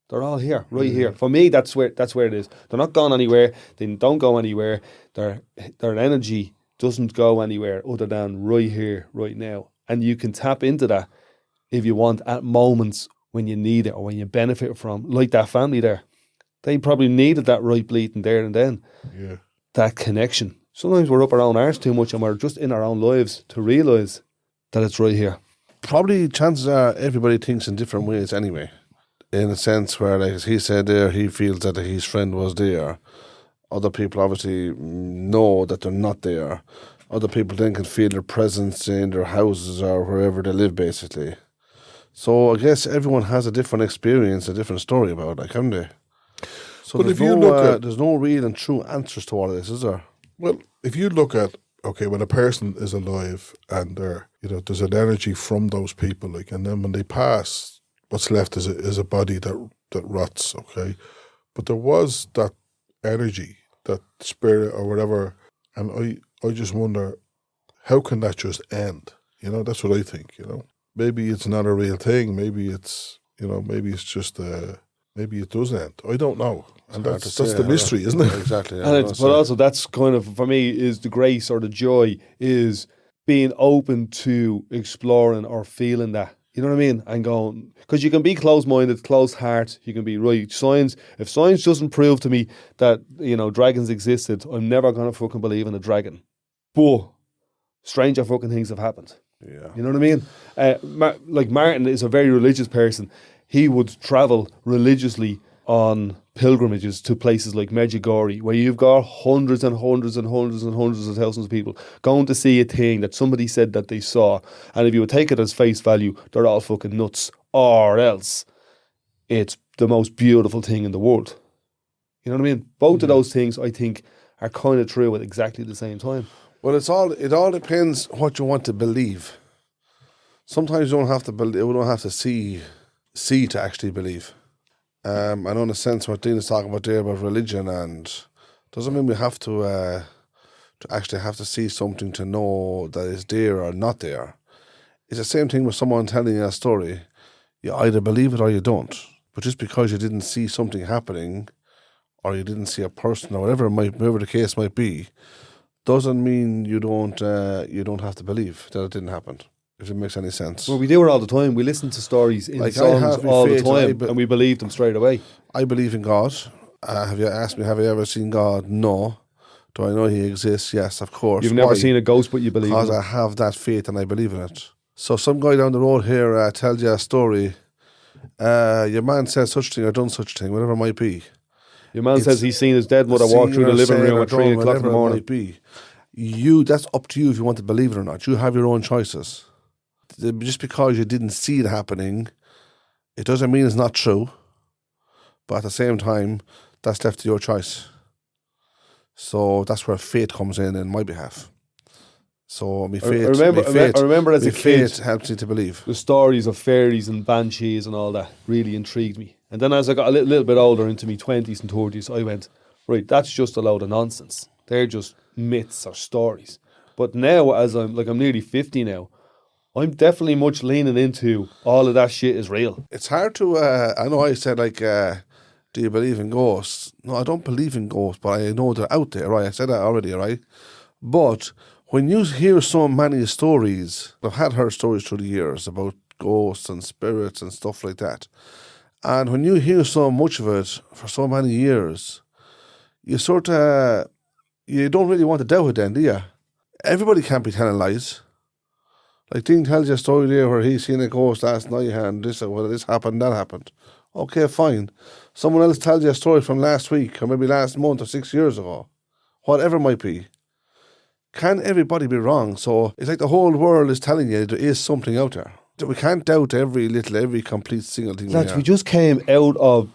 They're all here, right here. For me, that's where it is. They're not gone anywhere. They don't go anywhere. Their energy doesn't go anywhere other than right here, right now. And you can tap into that if you want at moments when you need it or when you benefit from, like that family there. They probably needed that right bleeding there and then. Yeah. That connection. Sometimes we're up our own arse too much and we're just in our own lives to realise that it's right here. Probably chances are everybody thinks in different ways anyway. In a sense where, like as he said there, he feels that his friend was there. Other people obviously know that they're not there. Other people then can feel their presence in their houses or wherever they live, basically. So I guess everyone has a different experience, a different story about it, haven't they? So But if you look at, there's no real and true answers to all of this, is there? well, if you look at, okay, when a person is alive and there's an energy from those people, like, and then when they pass, what's left is a body that rots, okay? But there was that energy, that spirit or whatever, and I just wonder, how can that just end? That's what I think, Maybe it's not a real thing, maybe it's, maybe it's just, maybe it does end. I don't know. And that's the mystery, isn't it? Exactly. Yeah, And but also that's kind of, for me, is the grace or the joy is being open to exploring or feeling that. You know what I mean? And going, because you can be closed-minded, closed heart, you can be right. If science doesn't prove to me that, dragons existed, I'm never going to fucking believe in a dragon. But stranger fucking things have happened. Yeah. You know what I mean? Like Martin is a very religious person. He would travel religiously on pilgrimages to places like Medjugorje, where you've got hundreds and hundreds and hundreds and hundreds of thousands of people going to see a thing that somebody said that they saw. And if you would take it as face value, they're all fucking nuts. Or else it's the most beautiful thing in the world. You know what I mean? Both of those things, I think, are kind of true at exactly the same time. Well, it all depends what you want to believe. Sometimes you don't have to believe, you don't have to see to actually believe. I know in a sense what Dean is talking about there about religion, and doesn't mean we have to actually have to see something to know that it's there or not there. It's the same thing with someone telling you a story. You either believe it or you don't. But just because you didn't see something happening, or you didn't see a person, or whatever the case might be, doesn't mean you don't have to believe that it didn't happen. If it makes any sense. Well, we do it all the time. We listen to stories in Like, songs all the time, and we believe them straight away. I believe in God. Have you asked me, have I ever seen God? No. Do I know He exists? Yes, of course. You've never seen a ghost, but you believe in it. Because I have that faith and I believe in it. So some guy down the road here tells you a story. Your man says such thing or done such thing, whatever it might be. Your man says he's seen his dead mother walk through the living room at 3 o'clock in the morning. Might be. That's up to you if you want to believe it or not. You have your own choices. Just because you didn't see it happening, it doesn't mean it's not true. But at the same time, that's left to your choice. So that's where faith comes in my behalf. So my faith, I remember as a kid, faith helps you to believe. The stories of fairies and banshees and all that really intrigued me. And then as I got a little bit older, into my 20s and 30s, I went, right, that's just a load of nonsense. They're just myths or stories. But now, as I'm nearly 50 now, I'm definitely much leaning into all of that shit is real. It's hard to, I know I said do you believe in ghosts? No, I don't believe in ghosts, but I know they're out there, right? I said that already, right? But when you hear so many stories, I've heard stories through the years about ghosts and spirits and stuff like that. And when you hear so much of it for so many years, you you don't really want to doubt it then, do you? Everybody can't be telling lies. Like Dean tells you a story there where he's seen a ghost last night and this happened, that happened. Okay, fine. Someone else tells you a story from last week or maybe last month or 6 years ago. Whatever it might be. Can everybody be wrong? So it's like the whole world is telling you there is something out there. We can't doubt every complete single thing. Lads, we just came out of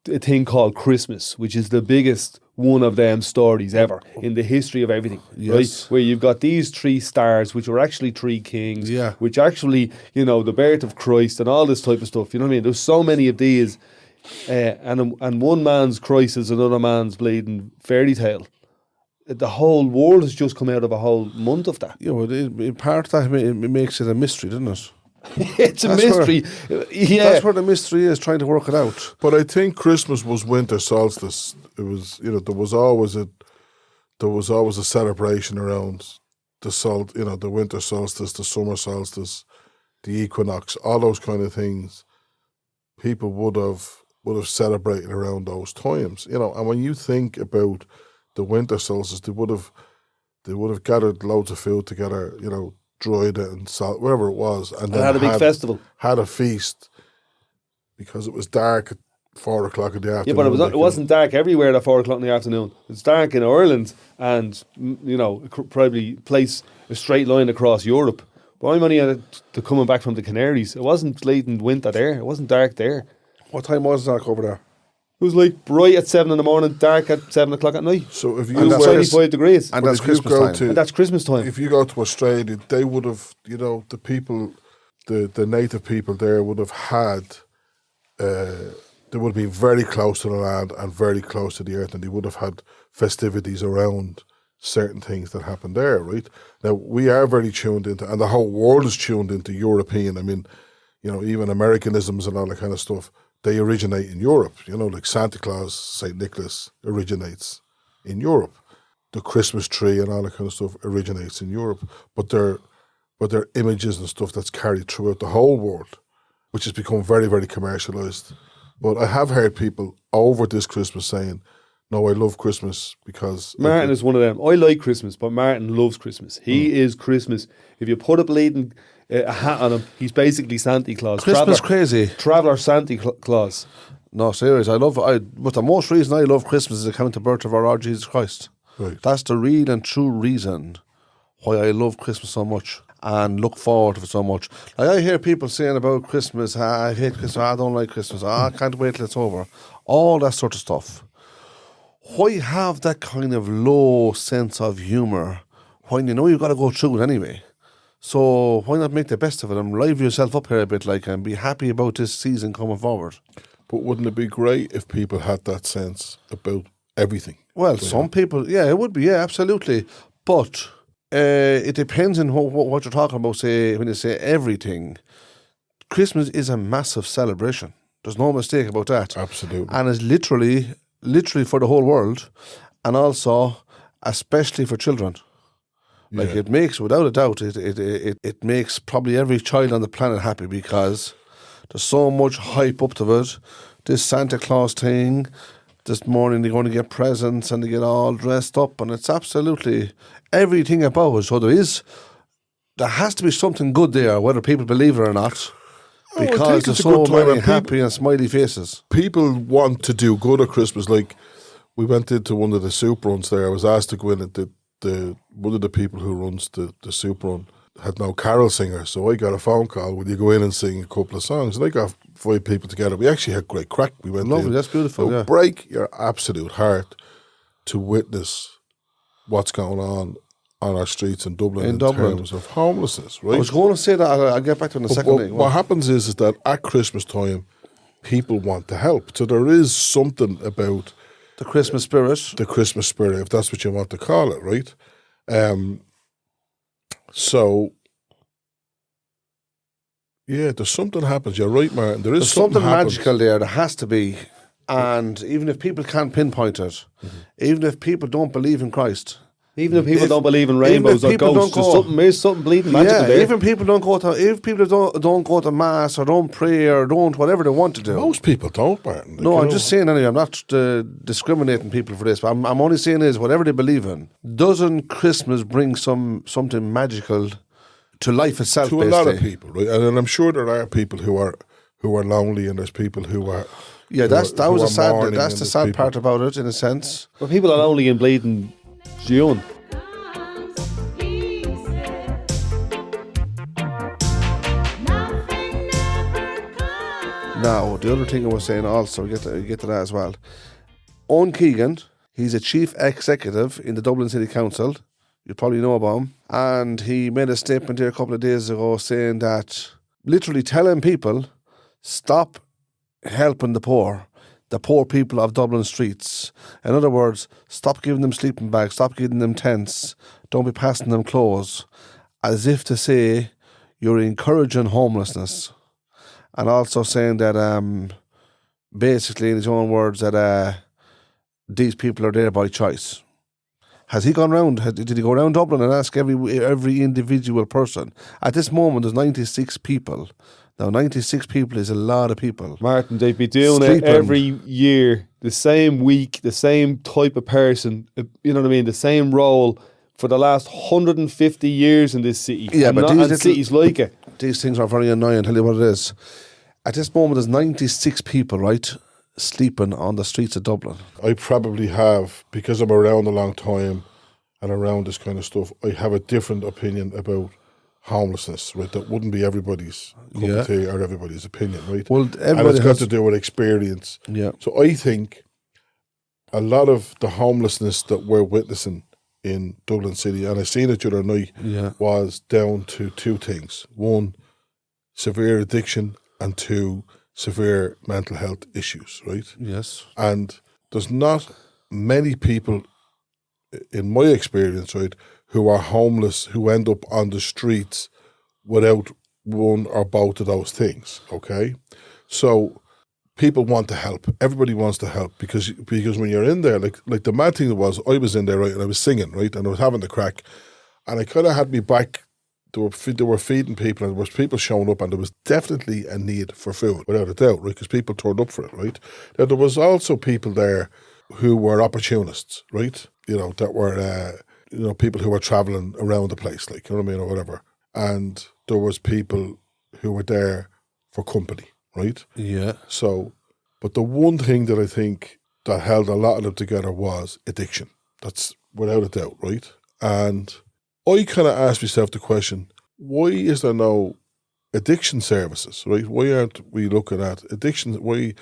a thing called Christmas, which is the biggest one of them stories ever in the history of everything. Yes. Right? Where you've got these 3 stars, which were actually 3 kings, Yeah. which actually, you know, the birth of Christ and all this type of stuff. You know what I mean? There's so many of these, and one man's Christ is another man's bleeding fairy tale. The whole world has just come out of a whole month of that. Yeah, well, in part that it makes it a mystery, doesn't it? It's a That's mystery. That's where the mystery is, trying to work it out. But I think Christmas was winter solstice. It was, you know, there was always a celebration around the winter solstice, the summer solstice, the equinox, all those kind of things. People would have celebrated around those times, you know. And when you think about the winter solstice, they would have gathered loads of food together, you know, dried it and salt, wherever it was, and then had a big festival. Had a feast because it was dark at 4 o'clock in the afternoon. Yeah, but it wasn't dark everywhere at 4 o'clock in the afternoon. It's dark in Ireland, and you know, it could probably place a straight line across Europe. But I'm only to coming back from the Canaries. It wasn't late in winter there. It wasn't dark there. What time was it dark over there? It was like bright at 7 in the morning, dark at 7 o'clock at night. So if It you was that's 25 degrees. And But that's if you Christmas go time. to- And that's Christmas time. if you go to Australia, they would have, you know, the people, the native people there would have had, they would have been very close to the land and very close to the earth, and they would have had festivities around certain things that happened there, right? Now, we are very tuned into, and the whole world is tuned into European, I mean, you know, even Americanisms and all that kind of stuff, they originate in Europe, you know, like Santa Claus, St. Nicholas originates in Europe. The Christmas tree and all that kind of stuff originates in Europe, but they're images and stuff that's carried throughout the whole world, which has become very, very commercialised. But I have heard people over this Christmas saying, no, I love Christmas because... Martin is one of them. I like Christmas, but Martin loves Christmas. He is Christmas. If you put a bleeding a hat on him, he's basically Santa Claus. Christmas crazy. Traveller Santa Claus. No, serious. But the most reason I love Christmas is account the birth of our Lord Jesus Christ. Right. That's the real and true reason why I love Christmas so much and look forward to it so much. Like I hear people saying about Christmas, I hate Christmas, I don't like Christmas, I can't wait till it's over. All that sort of stuff. Why have that kind of low sense of humour when you know you've got to go through it anyway? So why not make the best of it and liven yourself up here a bit, like, and be happy about this season coming forward? But wouldn't it be great if people had that sense about everything? Well, some people, yeah, it would be, yeah, absolutely. But it depends on what you're talking about. Say when you say everything, Christmas is a massive celebration. There's no mistake about that. Absolutely. And it's literally for the whole world, and also especially for children. Like it makes, without a doubt, it makes probably every child on the planet happy because there's so much hype up to it. This Santa Claus thing, this morning they're going to get presents and they get all dressed up, and it's absolutely everything about it. So there has to be something good there, whether people believe it or not, I because think there's it's a so good time, many and people- happy and smiley faces. People want to do good at Christmas. Like, we went into one of the soup runs there. I was asked to go in at one of the people who runs the soup run had no carol singer, so I got a phone call, will you go in and sing a couple of songs? And I got 5 people together. We actually had great crack. We went Lovely, in. that's beautiful, So yeah. break your absolute heart to witness what's going on our streets in Dublin in terms of homelessness, right? I was going to say that, I'll get back to it in a But second. what happens is that at Christmas time, people want to help. So there is something about the Christmas spirit. the Christmas spirit, if that's what you want to call it, right? So, yeah, there's something happens. You're right, Martin. There is There's something happens. magical there. There has to be. And even if people can't pinpoint it, even if people don't believe in Christ, Even if people If- don't believe in even if rainbows or people ghosts, don't there's something bleeding magical yeah, there. even people don't go to, if people don't go to mass or don't pray or don't whatever they want to do. Most people don't, Martin. Like, No, you I'm know. just saying anyway. I'm not discriminating people for this. But I'm only saying is whatever they believe in. Doesn't Christmas bring something magical to life itself? to a lot of basically? people, right? And I'm sure there are people who are lonely, and there's people who are. Yeah, who that are was a sad. mourning, That's and the there's sad people- part about it, in a sense. But people are only in bleeding June. Now, the other thing I was saying also, get to that as well. Owen Keegan, he's a chief executive in the Dublin City Council. You probably know about him. And he made a statement here a couple of days ago saying that, literally telling people, stop helping the poor people of Dublin streets. In other words, stop giving them sleeping bags, stop giving them tents, don't be passing them clothes, as if to say you're encouraging homelessness. And also saying that, basically, in his own words, that these people are there by choice. Has he gone round? Did he go around Dublin and ask every individual person? At this moment, there's 96 people. Now, 96 people is a lot of people. Martin, they'd be doing Sleeping. it every year, the same week, the same type of person, you know what I mean, the same role for the last 150 years in this city. Yeah, but these cities like it. These things are very annoying. I'll tell you what it is. At this moment, there's 96 people, right, sleeping on the streets of Dublin. I probably have, because I'm around a long time and around this kind of stuff, I have a different opinion about homelessness, right? That wouldn't be everybody's cup of tea or everybody's opinion, right? Well, and it's got to do with experience. Yeah. So I think a lot of the homelessness that we're witnessing in Dublin City, and I seen it the other night, was down to two things. One, severe addiction, and two, severe mental health issues, right? Yes. And there's not many people, in my experience, right, who are homeless, who end up on the streets without one or both of those things, okay? So people want to help. Everybody wants to help because when you're in there, like the mad thing was, I was in there, right, and I was singing, right, and I was having the crack, and I kind of had me back. They were feeding people, and there was people showing up, and there was definitely a need for food, without a doubt, right, because people turned up for it, right? Now, there was also people there who were opportunists, right, that were, people who were travelling around the place, like, you know what I mean, or whatever. And there was people who were there for company, right? Yeah. So, but the one thing that I think that held a lot of them together was addiction. That's without a doubt, right? And I kind of asked myself the question, why is there no addiction services, right? Why aren't we looking at addiction? Why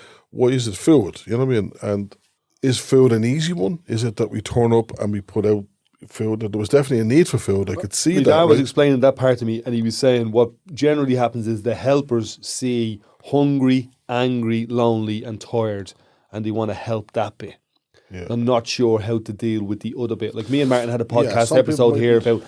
is it food? You know what I mean? And is food an easy one? Is it that we turn up and we put out food? There was definitely a need for food. I could see that. My dad was right? explaining that part to me, and he was saying what generally happens is the helpers see hungry, angry, lonely and tired, and they want to help that bit. Yeah. I'm not sure how to deal with the other bit. Like me and Martin had a podcast some episode people here about,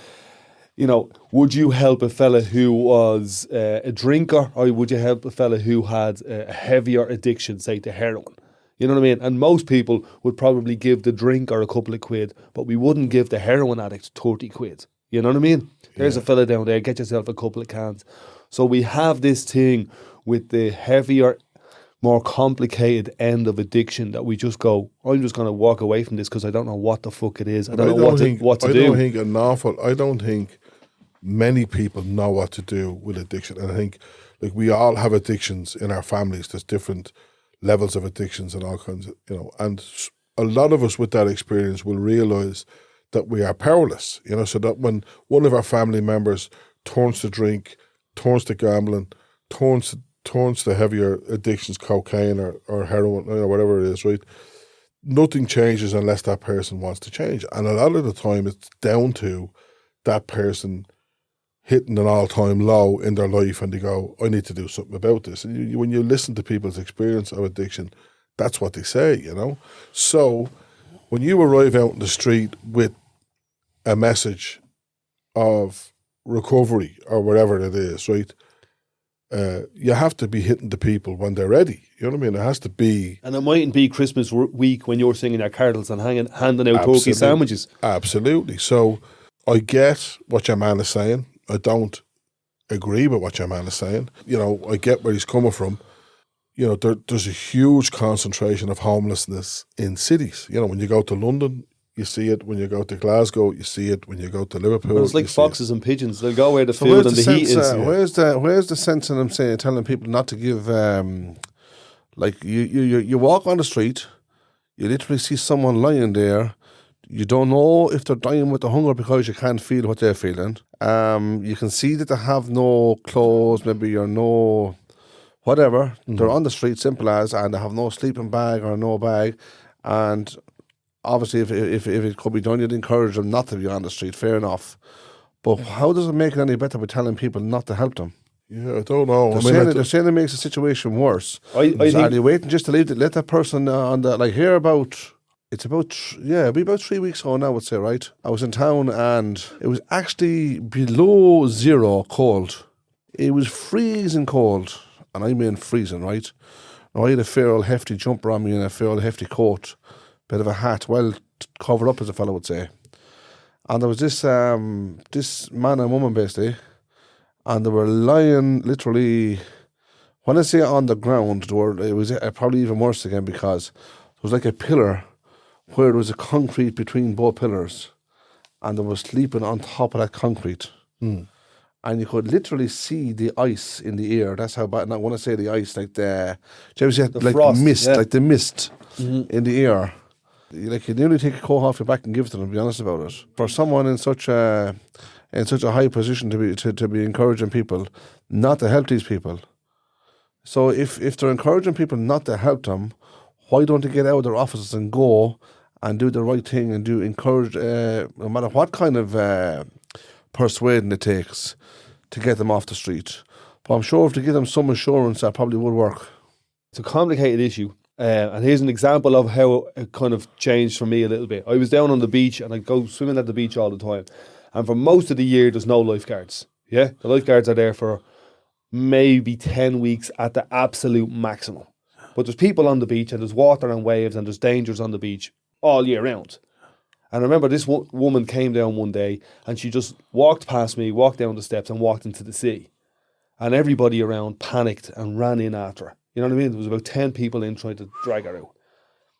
would you help a fella who was a drinker, or would you help a fella who had a heavier addiction, say to heroin? You know what I mean? And most people would probably give the drinker a couple of quid, but we wouldn't give the heroin addict 30 quid. You know what I mean? There's a fella down there, get yourself a couple of cans. So we have this thing with the heavier, more complicated end of addiction that we just go, I'm just going to walk away from this because I don't know what the fuck it is. I don't know what to do. I don't think many people know what to do with addiction. And I think like we all have addictions in our families. There's different levels of addictions and all kinds of, and a lot of us with that experience will realise that we are powerless, so that when one of our family members turns to drink, turns to gambling, turns to heavier addictions, cocaine or heroin, or whatever it is, right? Nothing changes unless that person wants to change. And a lot of the time it's down to that person hitting an all-time low in their life and they go, I need to do something about this. And when you listen to people's experience of addiction, that's what they say, So when you arrive out in the street with a message of recovery or whatever it is, right, you have to be hitting the people when they're ready. You know what I mean? It has to be... And it mightn't be Christmas week when you're singing your carols and handing out turkey sandwiches. Absolutely. So I get what your man is saying. I don't agree with what your man is saying. I get where he's coming from. There's a huge concentration of homelessness in cities. When you go to London, you see it. When you go to Glasgow, you see it. When you go to Liverpool, well, it's like foxes and pigeons. They'll go where the food and the heat is. Where's the sense in them telling people not to give? Like you walk on the street, you literally see someone lying there. You don't know if they're dying with the hunger because you can't feel what they're feeling. You can see that they have no clothes, maybe or no whatever. They're on the street, simple as, and they have no sleeping bag or no bag. And obviously, if it could be done, you'd encourage them not to be on the street. Fair enough. But how does it make it any better by telling people not to help them? Yeah, I don't know. They're saying it makes the situation worse. I think, are they waiting just to let that person on the, like, here about... it'll be about 3 weeks ago now, I would say, right? I was in town and it was actually below zero cold. It was freezing cold, and I mean freezing, right? Now, I had a fair old hefty jumper on me and a fair old hefty coat, bit of a hat, well covered up, as a fellow would say. And there was this man and woman, basically, and they were lying literally, when I say on the ground, it was probably even worse again, because it was like a pillar where there was a concrete between both pillars, and they were sleeping on top of that concrete. And you could literally see the ice in the air. That's how bad. And I want to say the ice, like do you ever see that, like frost, mist, yeah. like the mist in the air? Like, you'd nearly take a coat off your back and give it to them, to be honest about it. For someone in such a high position to be encouraging people not to help these people. So if they're encouraging people not to help them, why don't they get out of their offices and go and do the right thing and encourage, no matter what kind of persuading it takes to get them off the street. But I'm sure if they give them some assurance, that probably would work. it's a complicated issue. And here's an example of how it kind of changed for me a little bit. I was down on the beach, and I go swimming at the beach all the time. And for most of the year, there's no lifeguards. Yeah, the lifeguards are there for maybe 10 weeks at the absolute maximum. But there's people on the beach, and there's water and waves, and there's dangers on the beach all year round. And I remember this woman came down one day, and she just walked past me, walked down the steps, and walked into the sea. And everybody around panicked and ran in after her. You know what I mean? There was about 10 people in trying to drag her out.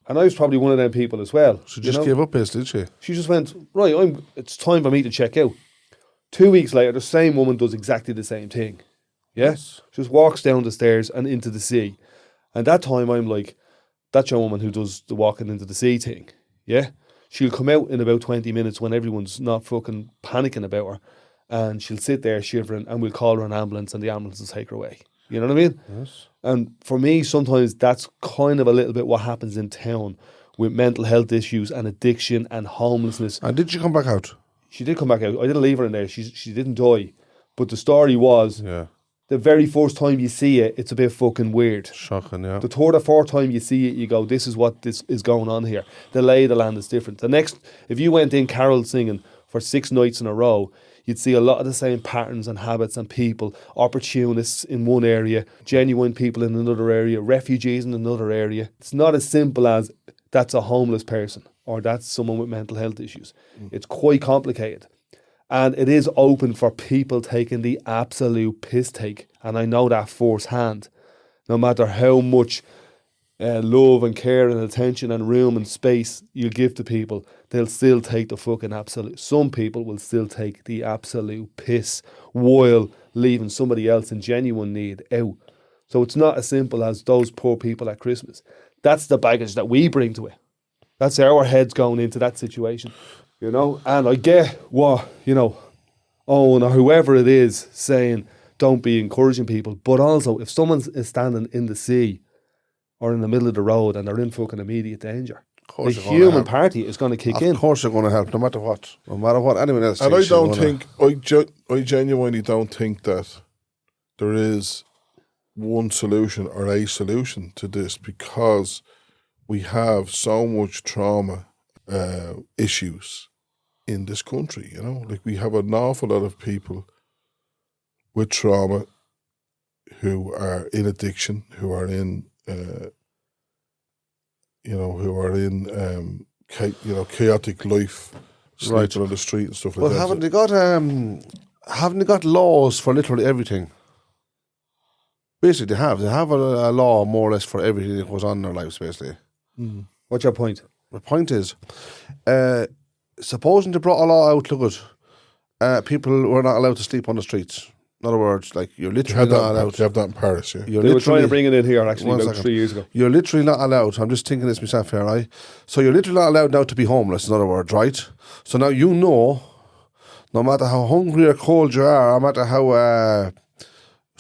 And I was probably one of them people as well. She just gave up, basically, did she? She just went, right, it's time for me to check out. 2 weeks later, the same woman does exactly the same thing. Yeah? Yes. She just walks down the stairs and into the sea. And that time I'm like, that young woman who does the walking into the sea thing. Yeah? She'll come out in about 20 minutes when everyone's not fucking panicking about her. And she'll sit there shivering, and we'll call her an ambulance, and the ambulance will take her away. You know what I mean? Yes. And for me, sometimes that's kind of a little bit what happens in town with mental health issues and addiction and homelessness. And did she come back out? She did come back out. I didn't leave her in there. She didn't die. But the story was, the very first time you see it, it's a bit fucking weird. Shocking, yeah. The third or fourth time you see it, you go, this is what this is going on here. The lay of the land is different. The next, if you went in carol singing for 6 nights in a row, you'd see a lot of the same patterns and habits and people, opportunists in one area, genuine people in another area, refugees in another area. It's not as simple as that's a homeless person or that's someone with mental health issues. It's quite complicated. And it is open for people taking the absolute piss take. And I know that firsthand. No matter how much love and care and attention and room and space you give to people, they'll still take the fucking absolute. Some people will still take the absolute piss while leaving somebody else in genuine need out. So it's not as simple as those poor people at Christmas. That's the baggage that we bring to it. That's our heads going into that situation, you know. And I get what, you know, Owen or whoever it is saying, don't be encouraging people. But also, if someone is standing in the sea or in the middle of the road and they're in fucking immediate danger, the human party is going to kick in. Of course they're going to help, no matter what. No matter what anyone else and thinks. And I genuinely don't think that there is one solution or a solution to this, because we have so much trauma issues in this country, you know? Like, we have an awful lot of people with trauma who are in addiction, who are in chaotic life, sleeping on the street and stuff like that. But haven't they got laws for literally everything? Basically, they have a law more or less for everything that goes on in their lives, basically. What's your point? My point is, supposing they brought a law out, look at people were not allowed to sleep on the streets. In other words, like, you're literally not allowed. You have that in Paris, yeah. They were trying to bring it in here, actually, about 3 years ago. You're literally not allowed. I'm just thinking this myself here, right? So you're literally not allowed now to be homeless, in other words, right? So now you know, no matter how hungry or cold you are, no matter how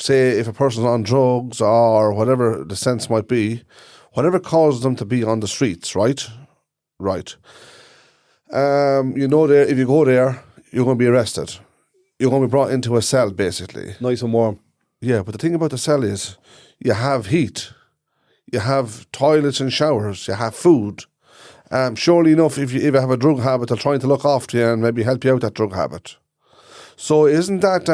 say if a person's on drugs or whatever the sense might be, whatever causes them to be on the streets, right? Right. You know, there, if you go there, you're going to be arrested. You're going to be brought into a cell, basically. Nice and warm. Yeah, but the thing about the cell is you have heat, you have toilets and showers, you have food. Surely enough, if you have a drug habit, they're trying to look after you and maybe help you out that drug habit. So isn't that,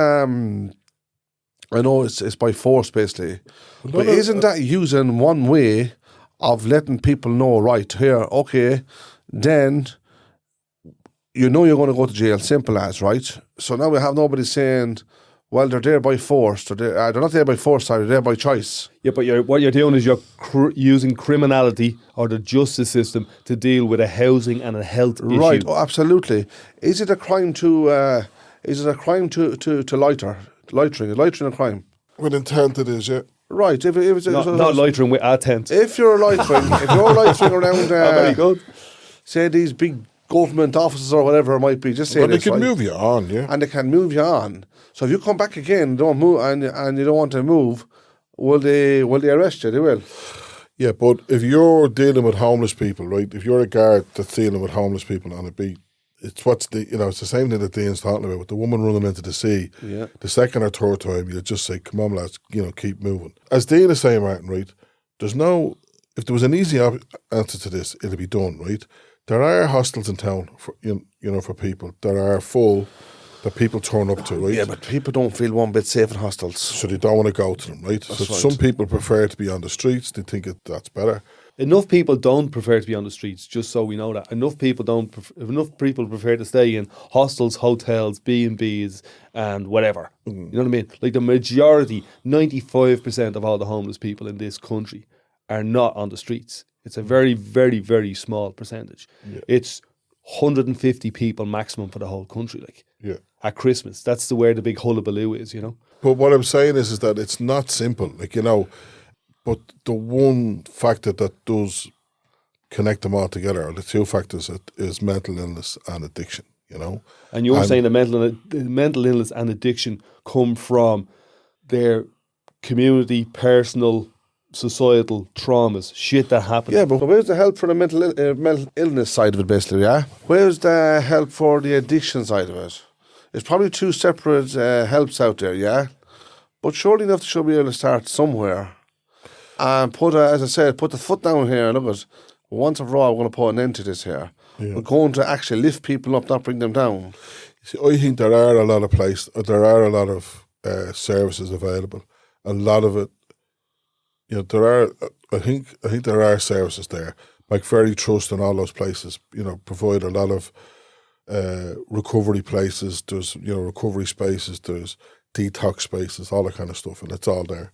I know it's by force, basically, but isn't that using one way of letting people know, right, here, okay, then you know you're going to go to jail, simple as, right? So now we have nobody saying, well, they're there by force. They're not there by force, sorry, they're there by choice. Yeah, but what you're doing is you're using criminality or the justice system to deal with a housing and a health issue. Right, oh, absolutely. Is it a crime to loiter? Loitering a crime? With intent it is, yeah. Right. If it's Not loitering with a tent. If you're loitering around, Very good. say these big government offices or whatever it might be, just say But they this, can right? move you on, yeah. And they can move you on. So if you come back again, don't move, and you don't want to move, will they arrest you? They will. Yeah, but if you're dealing with homeless people, right? If you're a guard that's dealing with homeless people on a beat, it's the same thing that Dean's talking about with the woman running into the sea. Yeah. The second or third time, you just say, "Come on, lads, keep moving." As Dean is saying, Martin, right? If there was an easy answer to this, it'd be done, right? There are hostels in town for for people that are full, that people turn up to, right? Yeah, but people don't feel one bit safe in hostels. So they don't want to go to them, right? That's So right. some people prefer to be on the streets. They think that's better. Enough people don't prefer to be on the streets, just so we know that. Enough people prefer to stay in hostels, hotels, B&Bs and whatever. You know what I mean? Like the majority, 95% of all the homeless people in this country are not on the streets. It's a very, very, very small percentage. Yeah. It's 150 people maximum for the whole country, like Yeah. at Christmas. That's where the big hullabaloo is, But what I'm saying is that it's not simple, but the one factor that does connect them all together, or the two factors, is mental illness and addiction, And you're saying the mental illness and addiction come from their community, personal, societal traumas, shit that happened. Yeah, but where's the help for the mental illness side of it, basically, yeah? Where's the help for the addiction side of it? There's probably two separate helps out there, yeah? But surely enough, they should be able to start somewhere. And as I said, put the foot down here. Look at, once and for all, we're going to put an end to this here. Yeah. We're going to actually lift people up, not bring them down. See, I think there are a lot of services available. A lot of it, I think there are services there, like Ferry Trust and all those places, provide a lot of recovery places. There's, recovery spaces, there's detox spaces, all that kind of stuff, and it's all there.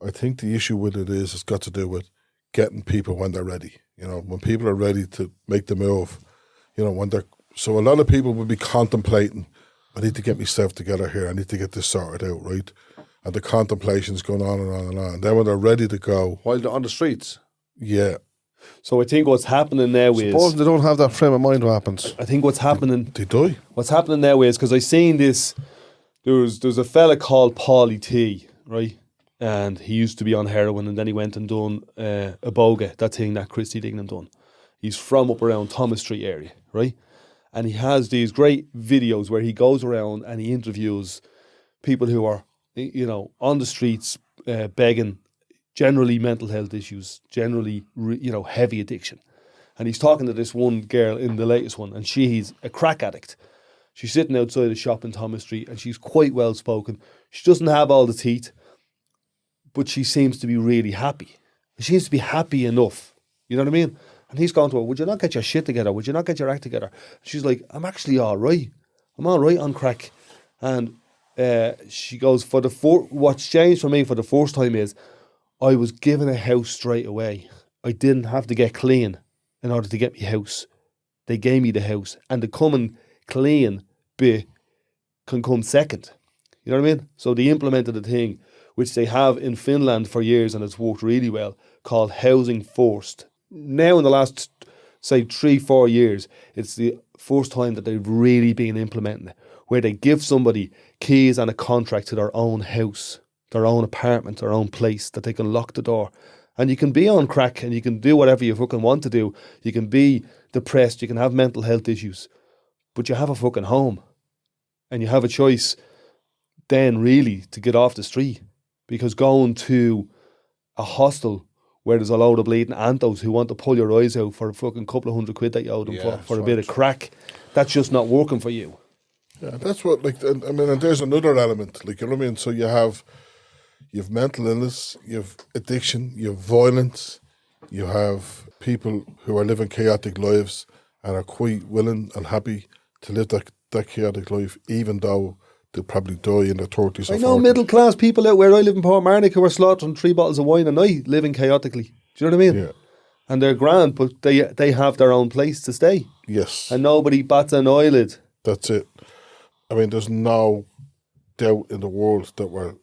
I think the issue with it is it's got to do with getting people when they're ready. When people are ready to make the move, so a lot of people will be contemplating, I need to get myself together here, I need to get this sorted out, right? And the contemplation's going on and on and on. And then when they're ready to go, While they're on the streets. yeah. So I think what's happening now Supposing they don't have that frame of mind, what happens? I think what's happening... They die. What's happening now is, because I seen this, there's a fella called Paulie T, right? And he used to be on heroin, and then he went and done a boga, that thing that Christy Dignam done. He's from up around Thomas Street area, right? And he has these great videos where he goes around and he interviews people who are, on the streets, begging, generally mental health issues, generally, heavy addiction. And he's talking to this one girl in the latest one, and she's a crack addict. She's sitting outside a shop in Thomas Street, and she's quite well spoken. She doesn't have all the teeth, but she seems to be really happy. She seems to be happy enough. You know what I mean? And he's gone to her, would you not get your shit together? Would you not get your act together? She's like, I'm actually all right. I'm all right on crack. And she goes, what's changed for me for the first time is I was given a house straight away. I didn't have to get clean in order to get me house. They gave me the house. And the coming clean bit can come second. You know what I mean? So they implemented a thing which they have in Finland for years, and it's worked really well, called housing first. Now in the last, say, 3-4 years, it's the first time that they've really been implementing it, where they give somebody keys and a contract to their own house. their own apartment, their own place, that they can lock the door. And you can be on crack and you can do whatever you fucking want to do. You can be depressed, you can have mental health issues, but you have a fucking home. And you have a choice then really to get off the street. Because going to a hostel where there's a load of bleeding antos who want to pull your eyes out for a fucking couple of $100 that you owe them for a bit of crack, that's just not working for you. Yeah, that's what, like, I mean, and there's another element, like, you know what I mean? So you have mental illness, you have addiction, you have violence, you have people who are living chaotic lives and are quite willing and happy to live that chaotic life, even though they'll probably die in their 30s or 40s. I know middle class people out where I live in Portmarnock who are slaughtering 3 bottles of wine a night, living chaotically. Do you know what I mean? Yeah. And they're grand, but they have their own place to stay. Yes. And nobody bats an eyelid. That's it. I mean, there's no doubt in the world that we're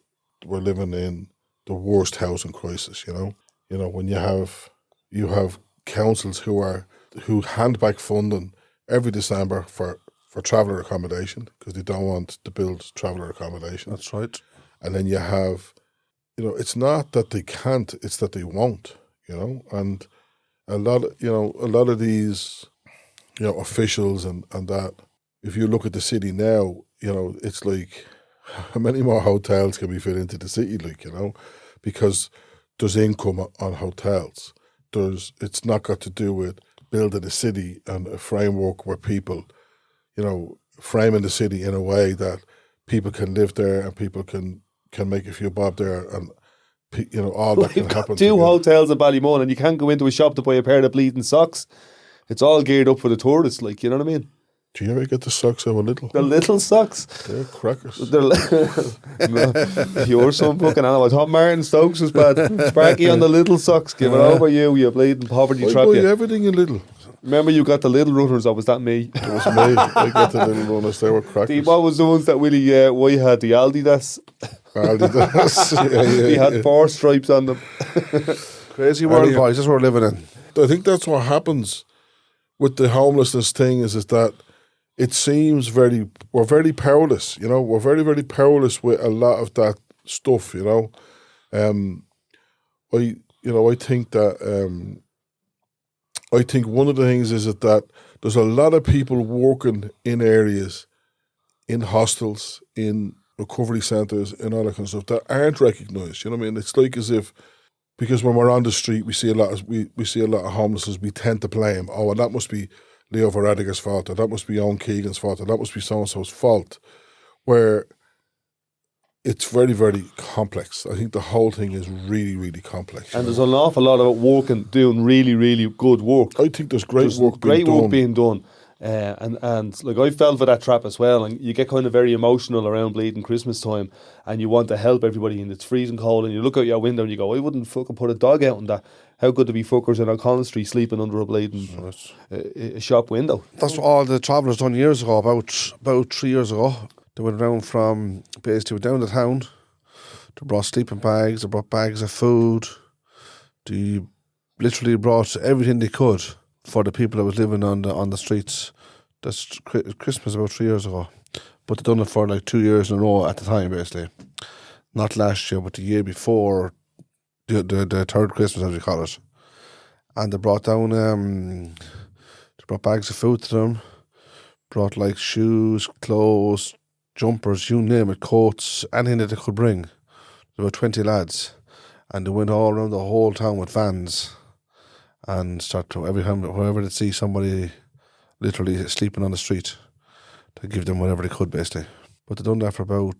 living in the worst housing crisis, you know? You know, when you have councils who hand back funding every December for traveller accommodation because they don't want to build traveller accommodation. That's right. And then you have, you know, it's not that they can't, it's that they won't, you know? And a lot of these, you know, officials and that, if you look at the city now, you know, it's like, how many more hotels can be fit into the city, like, you know? Because there's income on hotels. It's not got to do with building a city and a framework where people, you know, framing the city in a way that people can live there and people can make a few bob there, and, you know, all that can happen. 2 hotels in Ballymun and you can't go into a shop to buy a pair of bleeding socks. It's all geared up for the tourists, like, you know what I mean? Do you ever get the socks out of little? The little socks? They're crackers. You're some fucking animal. I thought Martin Stokes was bad. Sparky on the little socks. Give it over you bleeding poverty trap. I buy everything in little. Remember you got the little runners, or was that me? It was me. I got the little runners. They were crackers. What was the ones that Willie White had? The Aldidas? Yeah. He had 4 stripes on them. Crazy world, boys. That's what we're living in. I think that's what happens with the homelessness thing is that it seems we're very powerless, you know. We're very, very powerless with a lot of that stuff, you know. I think one of the things is that there's a lot of people working in areas, in hostels, in recovery centres, and all that kind of stuff that aren't recognised. You know what I mean? It's like as if, because when we're on the street, we see a lot of homelessness. We tend to blame. Oh, well, that must be Leo Varadiger's fault, or that must be Owen Keegan's fault, or that must be so-and-so's fault, where it's very, very complex. I think the whole thing is really, really complex. And there's an awful lot of it doing really, really good work. I think there's great work being done. And like I fell for that trap as well, and you get kind of very emotional around bleeding Christmas time, and you want to help everybody, and it's freezing cold, and you look out your window and you go, I wouldn't fucking put a dog out on that. How good to be fuckers in O'Connell Street sleeping under a bleeding a shop window. That's what all the travellers done years ago, about 3 years ago. They went around from basically down the town. They brought sleeping bags, they brought bags of food. They literally brought everything they could for the people that was living on the streets. That's Christmas about 3 years ago. But they done it for like 2 years in a row at the time, basically. Not last year, but the year before, the third Christmas, as we call it. And they brought down, they brought bags of food to them. Brought like shoes, clothes, jumpers, you name it, coats, anything that they could bring. There were 20 lads. And they went all around the whole town with vans. And start to, every time, wherever they see somebody literally sleeping on the street, to give them whatever they could, basically. But they done that for about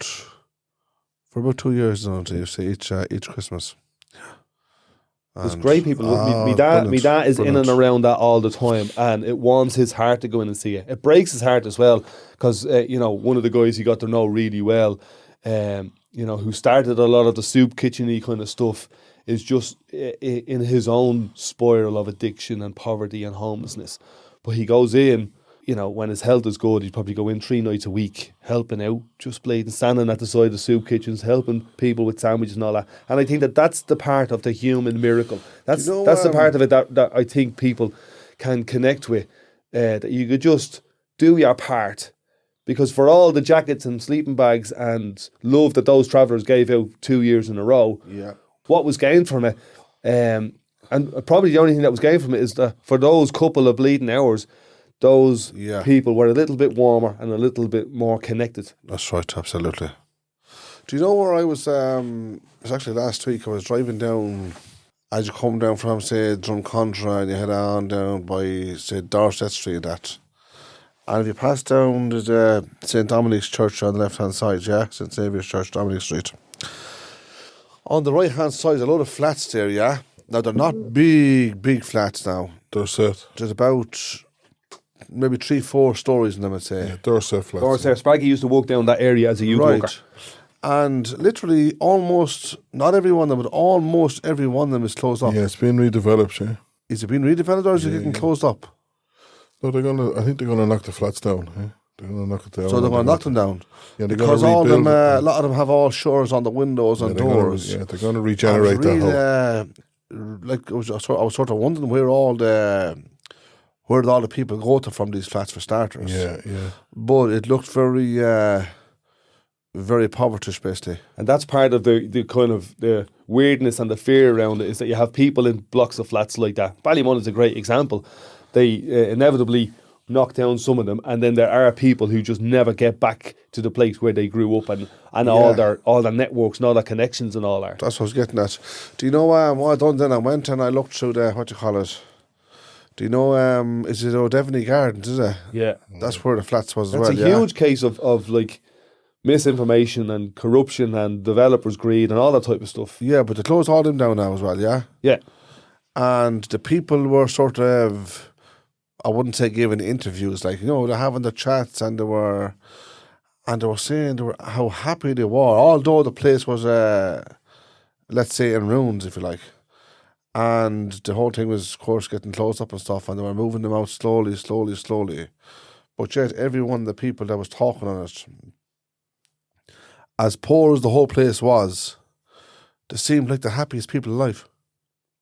2 years, don't they? You see, each Christmas. There's great people. My dad is in and around that all the time, and it warms his heart to go in and see it. It breaks his heart as well, because one of the guys he got to know really well, who started a lot of the soup kitchen-y kind of stuff, is just in his own spiral of addiction and poverty and homelessness. But he goes in, when his health is good, he'd probably go in 3 nights a week, helping out, just bleeding, standing at the side of soup kitchens, helping people with sandwiches and all that. And I think that's the part of the human miracle. That's the part of it that I think people can connect with, that you could just do your part, Because for all the jackets and sleeping bags and love that those travellers gave out 2 years in a row, what was gained from it? And probably the only thing that was gained from it is that for those couple of bleeding hours, those people were a little bit warmer and a little bit more connected. That's right, absolutely. Do you know where I was? It was actually last week. I was driving down, as you come down from, say, Drumcondra, and you head on down by, say, Dorset Street and that. And if you pass down the St. Dominic's Church on the left-hand side, St. Saviour's Church, Dominic Street. On the right-hand side, there's a load of flats there, Now, they're not big flats now. Dorset. There's about maybe 3-4 stories in them, I'd say. Yeah, Dorset flats. Dorset. Sparky used to walk down that area as a youth worker. And literally almost, not every one of them, but almost every one of them is closed up. Yeah, it's been redeveloped, Is it being redeveloped or is it getting closed up? No, I think they're gonna knock the flats down. They're gonna knock it down. So they're going to knock them down? Yeah, because all of them, a lot of them have all shutters on the windows and doors. They're going to regenerate that whole. Like I was sort of wondering where all the people go to from these flats for starters. Yeah. But it looked very, very poverty basically. And that's part of the kind of the weirdness and the fear around it, is that you have people in blocks of flats like that. Ballymun is a great example. They inevitably knock down some of them, and then there are people who just never get back to the place where they grew up and all their networks and all their connections and all that. That's what I was getting at. Do you know what I done then? I went and I looked through the, what do you call it? Do you know, is it O'Devaney Gardens, is it? Yeah. That's where the flats was That's as well, a huge case of like misinformation and corruption and developers' greed and all that type of stuff. Yeah, but they closed all them down now as well, yeah? Yeah. And the people were sort of, I wouldn't say giving interviews, like, they're having the chats and they were saying how happy they were, although the place was, let's say, in ruins, if you like. And the whole thing was, of course, getting closed up and stuff, and they were moving them out slowly. But yet, every one of the people that was talking on it, as poor as the whole place was, they seemed like the happiest people alive.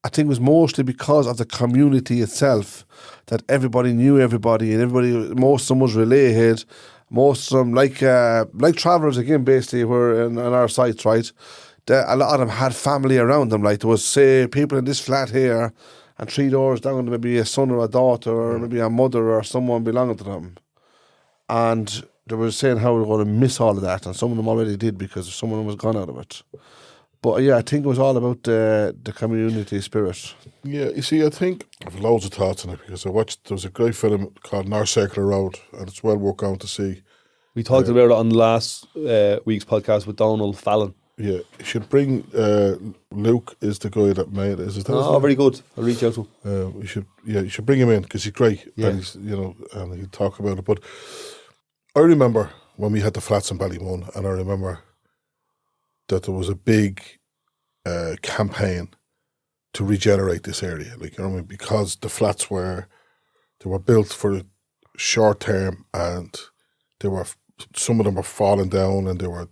I think it was mostly because of the community itself, that everybody knew everybody, and most of them was related. Most of them, like travellers again, basically, were on our sites, right? A lot of them had family around them. Like, there was, say, people in this flat here, and 3 doors down, maybe a son or a daughter, or maybe a mother or someone belonging to them. And they were saying how they were going to miss all of that, and some of them already did because someone was gone out of it. But yeah, I think it was all about the community spirit. Yeah, you see, I think I have loads of thoughts on it, because there was a great film called North Circular Road, and it's well worth going to see. We talked about it on last week's podcast with Donald Fallon. Yeah, you should bring Luke is the guy that made it. Is it? Oh, very good. I'll reach out to him. You should bring him in, because he's great. Yeah. And he's, and he'll talk about it. But I remember when we had the flats in Ballymun, and I remember that there was a big campaign to regenerate this area, because the flats were built for the short term, and some of them were falling down, and they were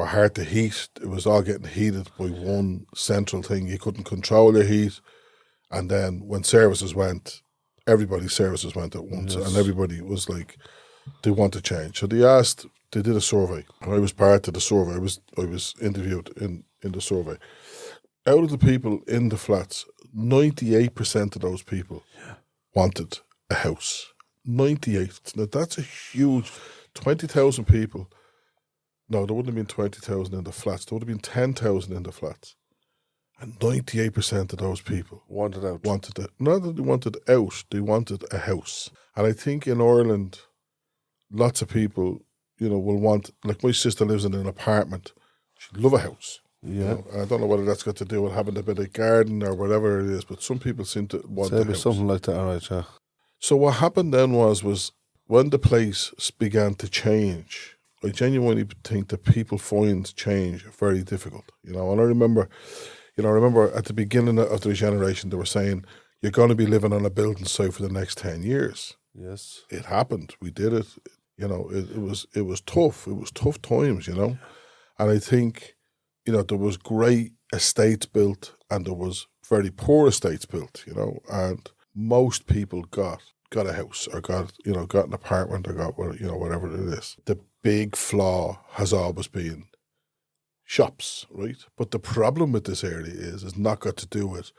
hard to heat. It was all getting heated by one central thing. You couldn't control your heat, and then when services went, everybody's services went at once, and everybody was like, they want to change. So they did a survey, and I was part of the survey. I was interviewed in the survey. Out of the people in the flats, 98% of those people wanted a house. 98. Now that's a huge 20,000 people. No, there wouldn't have been 20,000 in the flats. There would have been 10,000 in the flats. And 98% of those people wanted out. Not that they wanted out, they wanted a house. And I think in Ireland, lots of people, will want, like my sister lives in an apartment. She'd love a house. Yeah. I don't know whether that's got to do with having a bit of garden or whatever it is, but some people seem to want a house. Something like that, all right, yeah. So what happened then was when the place began to change, I genuinely think that people find change very difficult, And I remember at the beginning of the regeneration, they were saying, you're going to be living on a building site for the next 10 years. Yes. It happened. We did it. It was tough. It was tough times, And I think, there was great estates built and there was very poor estates built, and most people got got a house or got an apartment or got whatever it is. The big flaw has always been shops, right? But the problem with this area is not got to do with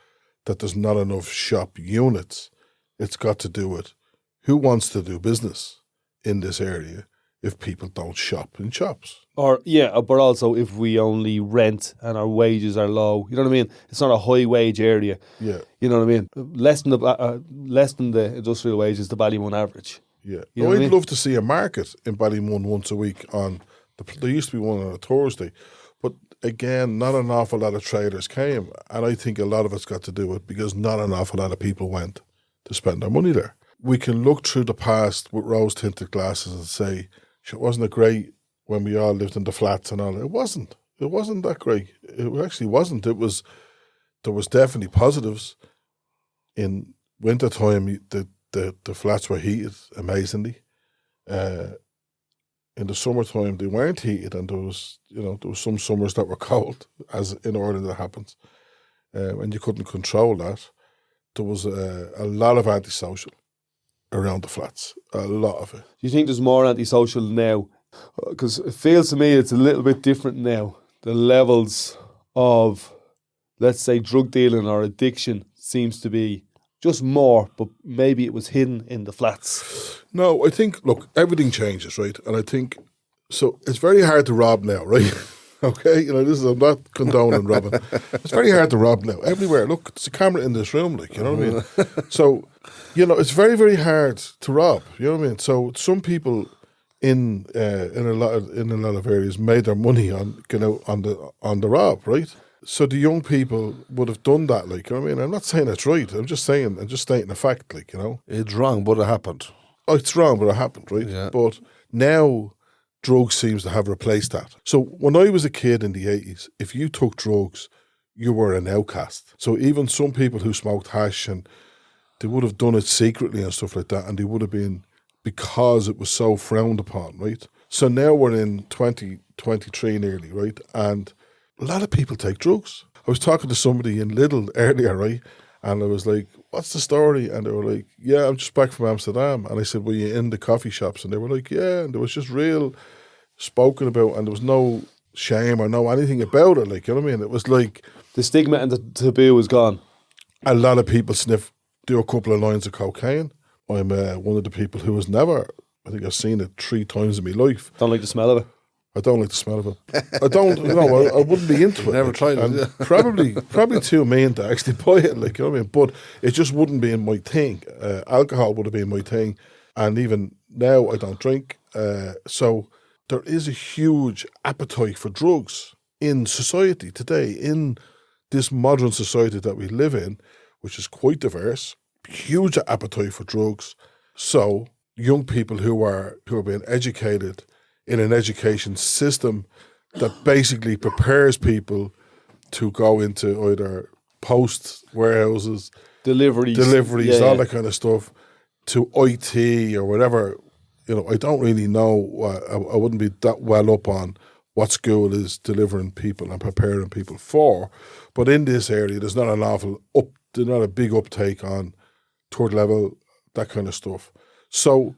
that there's not enough shop units. It's got to do with who wants to do business in this area if people don't shop in shops. Or but also if we only rent and our wages are low, you know what I mean? It's not a high wage area. Yeah, you know what I mean. Less than the industrial wages, the Ballymun average. Yeah, you know what I I'd mean? love to see a market in Ballymun once a week. There used to be one on a Thursday, but again, not an awful lot of traders came, and I think a lot of it's got to do with because not an awful lot of people went to spend their money there. We can look through the past with rose-tinted glasses and say, wasn't it great when we all lived in the flats and all? It wasn't. It wasn't that great. It actually wasn't. There was definitely positives. In winter time, the flats were heated amazingly. In the summertime, they weren't heated, and there was some summers that were cold, as in Ireland it happens, and you couldn't control that. There was a lot of antisocial around the flats, a lot of it. Do you think there's more antisocial now? Because it feels to me it's a little bit different now. The levels of, let's say, drug dealing or addiction seems to be just more, but maybe it was hidden in the flats. No, I think, look, everything changes, right? And I think, so it's very hard to rob now, right? Okay, I'm not condoning robbing. It's very hard to rob now. Everywhere, look, there's a camera in this room, you know what I mean? So, it's very, very hard to rob, you know what I mean? So some people in a lot of areas made their money on the rob, right? So the young people would have done that, you know what I mean? I'm not saying it's right. I'm just stating a fact, It's wrong, but it happened. Oh, it's wrong, but it happened, right? Yeah. But now drugs seems to have replaced that. So when I was a kid in the 80s, if you took drugs, you were an outcast. So even some people who smoked hash, and they would have done it secretly and stuff like that, and they would have been, because it was so frowned upon, right? So now we're in 2023 nearly, right? And a lot of people take drugs. I was talking to somebody in Lidl earlier, right? And I was like, what's the story? And they were like, yeah, I'm just back from Amsterdam. And I said, were you in the coffee shops? And they were like, yeah. And there was just real spoken about, and there was no shame or no anything about it. You know what I mean? It was like the stigma and the taboo is gone. A lot of people do a couple of lines of cocaine. I'm one of the people who has never, I think I've seen it 3 times in my life. Don't like the smell of it? I don't like the smell of it. I don't, I wouldn't be into it. Never tried it. And probably too mean to actually buy it, you know what I mean? But it just wouldn't be in my thing. Alcohol would have been my thing. And even now I don't drink. So there is a huge appetite for drugs in society today, in this modern society that we live in, which is quite diverse, huge appetite for drugs. So young people who are being educated in an education system that basically prepares people to go into either post warehouses, deliveries, all that kind of stuff, to IT or whatever. I don't really know. I wouldn't be that well up on what school is delivering people and preparing people for. But in this area, there's not not a big uptake on third level, that kind of stuff. So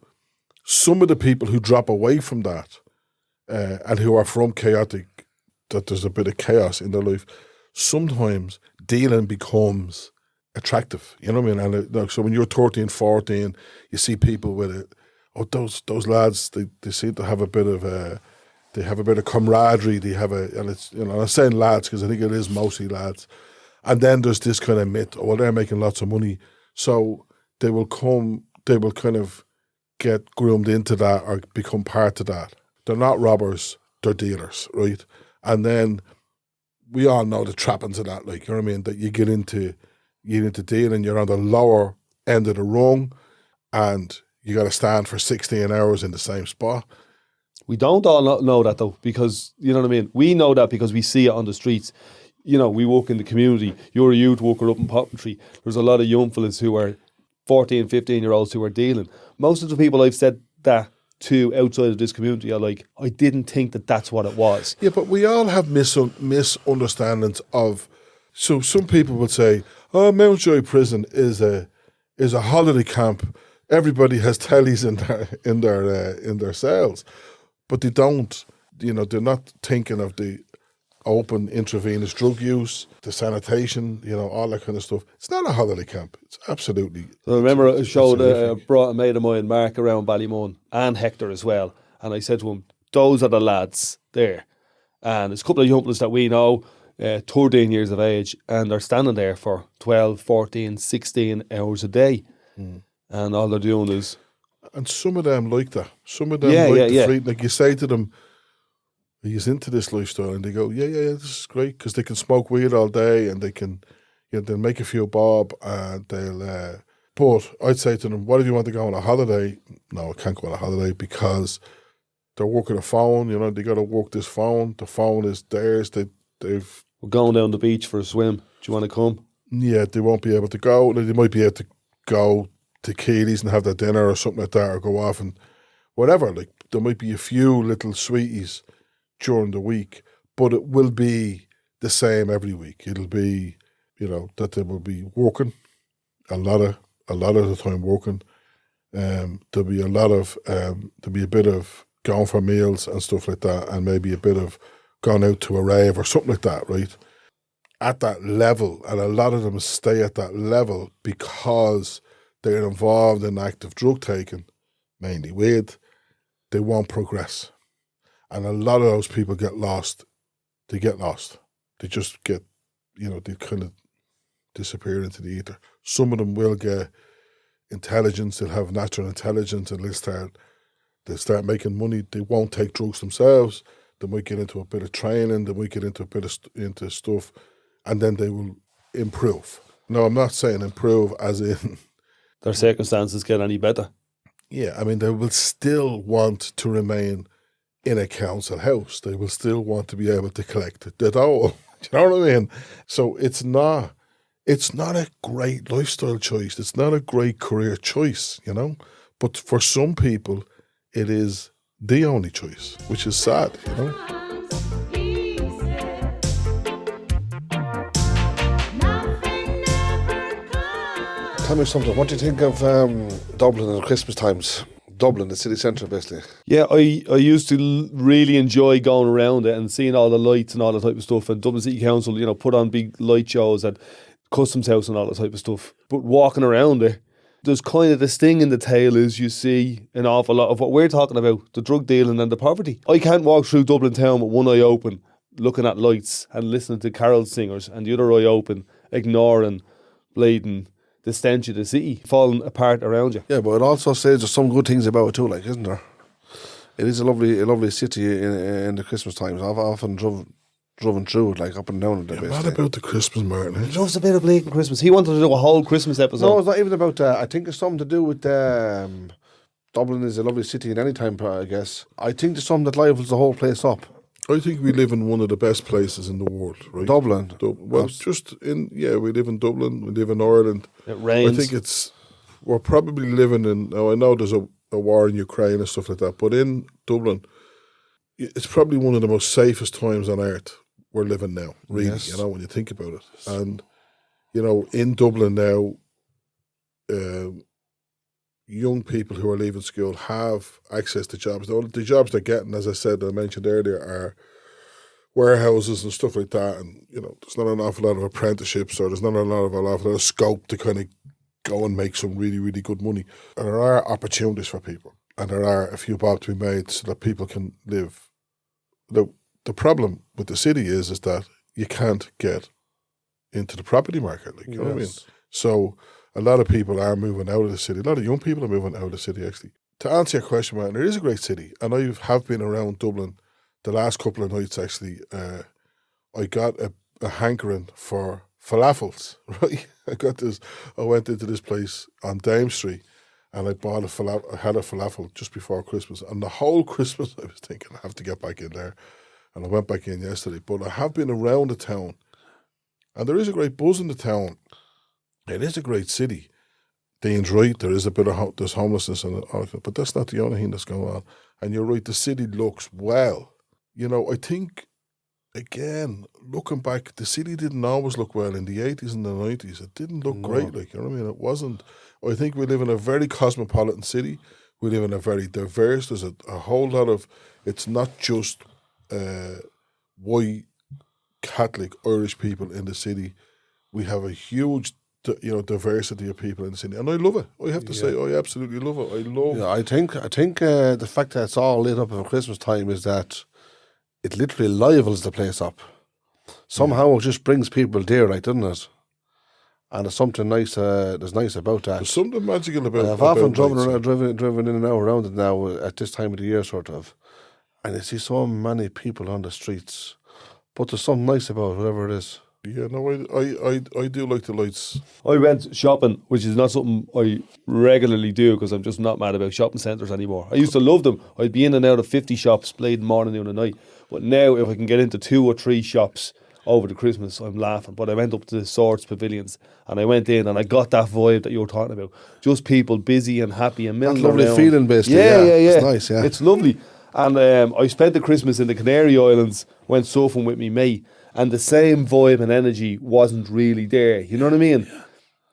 some of the people who drop away from that and who are from chaotic, that there's a bit of chaos in their life, sometimes dealing becomes attractive. You know what I mean? And so when you're 13, 14, you see people with it. Oh, those lads, they seem to have a bit of camaraderie. And it's, I'm saying lads because I think it is mostly lads. And then there's this kind of myth, well, they're making lots of money. So they will kind of get groomed into that or become part of that. They're not robbers, they're dealers, right? And then we all know the trappings of that, you know what I mean? That you get into dealing, you're on the lower end of the rung, and you got to stand for 16 hours in the same spot. We don't all know that though, because, you know what I mean? We know that because we see it on the streets. We work in the community. You're a youth worker up in Poppentry. There's a lot of young fellas who are 14, 15-year-olds who are dealing. Most of the people I've said that to outside of this community are like, I didn't think that that's what it was. Yeah, but we all have misunderstandings of. So some people would say, "Oh, Mountjoy Prison is a holiday camp everybody has tellies in their cells, but they don't. They're not thinking of the open intravenous drug use, the sanitation, all that kind of stuff. It's not a holiday camp. It's absolutely. So I remember I showed horrific. brought a mate of mine, Mark, around Ballymun, and Hector as well. And I said to him, those are the lads there. And there's a couple of young fellas that we know, 13 years of age, and they're standing there for 12, 14, 16 hours a day. And all they're doing is... And some of them like that. Some of them freedom. Like you say to them, he's into this lifestyle, and they go, yeah, this is great, because they can smoke weed all day, and they can, they'll make a few bob, and they'll. But I'd say to them, what if you want to go on a holiday? No, I can't go on a holiday because they're working a phone. They got to work this phone. The phone is theirs. They've. We're going down the beach for a swim. Do you want to come? Yeah, they won't be able to go. They might be able to go to Keely's and have their dinner or something like that, or go off and whatever. Like, there might be a few little sweeties during the week, but it will be the same every week. It'll be, that they will be working a lot of the time working. There'll be a bit of going for meals and stuff like that, and maybe a bit of going out to a rave or something like that, right? At that level, and a lot of them stay at that level because they're involved in active drug taking, mainly weed. They won't progress. And a lot of those people get lost. They get lost. They just get, they kind of disappear into the ether. Some of them will get intelligence. They'll have natural intelligence, and they'll start making money. They won't take drugs themselves. They might get into a bit of training. They might get into a bit of into stuff, and then they will improve. No, I'm not saying improve as in their circumstances get any better. Yeah, I mean, they will still want to remain in a council house. They will still want to be able to collect the dole. Do you know what I mean? So it's not a great lifestyle choice. It's not a great career choice, But for some people, it is the only choice, which is sad, Tell me something. What do you think of Dublin at Christmas times? Dublin, the city centre, basically. Yeah, I used to really enjoy going around it and seeing all the lights and all that type of stuff. And Dublin City Council, put on big light shows at Customs House and all that type of stuff. But walking around it, there's kind of the sting in the tail is you see an awful lot of what we're talking about, the drug dealing and the poverty. I can't walk through Dublin town with one eye open, looking at lights and listening to carol singers, and the other eye open, ignoring, bleeding the stench of the city falling apart around you. Yeah, but it also says there's some good things about it too, isn't there? It is a lovely city in the Christmas times. I've often driven through it, up and down it. What about the Christmas, Martin? He loves a bit of bleeding Christmas. He wanted to do a whole Christmas episode. No, it's not even about that. I think it's something to do with Dublin is a lovely city in any time, I guess. I think there's something that livels the whole place up. I think we live in one of the best places in the world, right? Dublin. We live in Dublin, we live in Ireland. It rains. I think we're probably living in, now I know there's a war in Ukraine and stuff like that, but in Dublin, it's probably one of the most safest times on earth we're living now, really, Yes. when you think about it. And, in Dublin now, young people who are leaving school have access to jobs. The jobs they're getting, as I mentioned earlier, are warehouses and stuff like that. And, there's not an awful lot of apprenticeships, or there's not an awful lot of scope to kind of go and make some really, really good money. And there are opportunities for people. And there are a few bob to be made so that people can live. The problem with the city is that you can't get into the property market. You know what I mean? So a lot of people are moving out of the city. A lot of young people are moving out of the city, actually. To answer your question, Martin, it is a great city. And I have been around Dublin the last couple of nights, actually. I got a hankering for falafels, right? I went into this place on Dame Street, and I bought I had a falafel just before Christmas. And the whole Christmas, I was thinking, I have to get back in there. And I went back in yesterday. But I have been around the town, and there is a great buzz in the town. It is a great city. Dean's right, there is a bit of there's homelessness, but that's not the only thing that's going on. And you're right, the city looks well. I think again, looking back, the city didn't always look well in the 80s and the 90s. It didn't look great, like, you know what I mean? It wasn't. I think we live in a very cosmopolitan city. We live in a very diverse. There's a whole lot of. It's not just white Catholic Irish people in the city. We have a huge, diversity of people in the city, and I love it. I have to say, I absolutely love it. I love. Yeah, I think the fact that it's all lit up at Christmas time is that it literally livels the place up. Somehow it just brings people there, like, doesn't it? And there's something nice. There's nice about that. There's something magical about. I've often driven in and out around it now at this time of the year, sort of, and you see so many people on the streets. But there's something nice about it, whatever it is. Yeah, no, I do like the lights. I went shopping, which is not something I regularly do because I'm just not mad about shopping centres anymore. I used to love them. I'd be in and out of 50 shops, played morning, noon and night. But now if I can get into 2 or 3 shops over the Christmas, I'm laughing. But I went up to the Swords Pavilions and I went in and I got that vibe that you were talking about. Just people busy and happy and milling around. Lovely feeling, basically. Yeah. It's nice, yeah. It's lovely. And I spent the Christmas in the Canary Islands, went surfing with me mate, and the same vibe and energy wasn't really there. You know what I mean?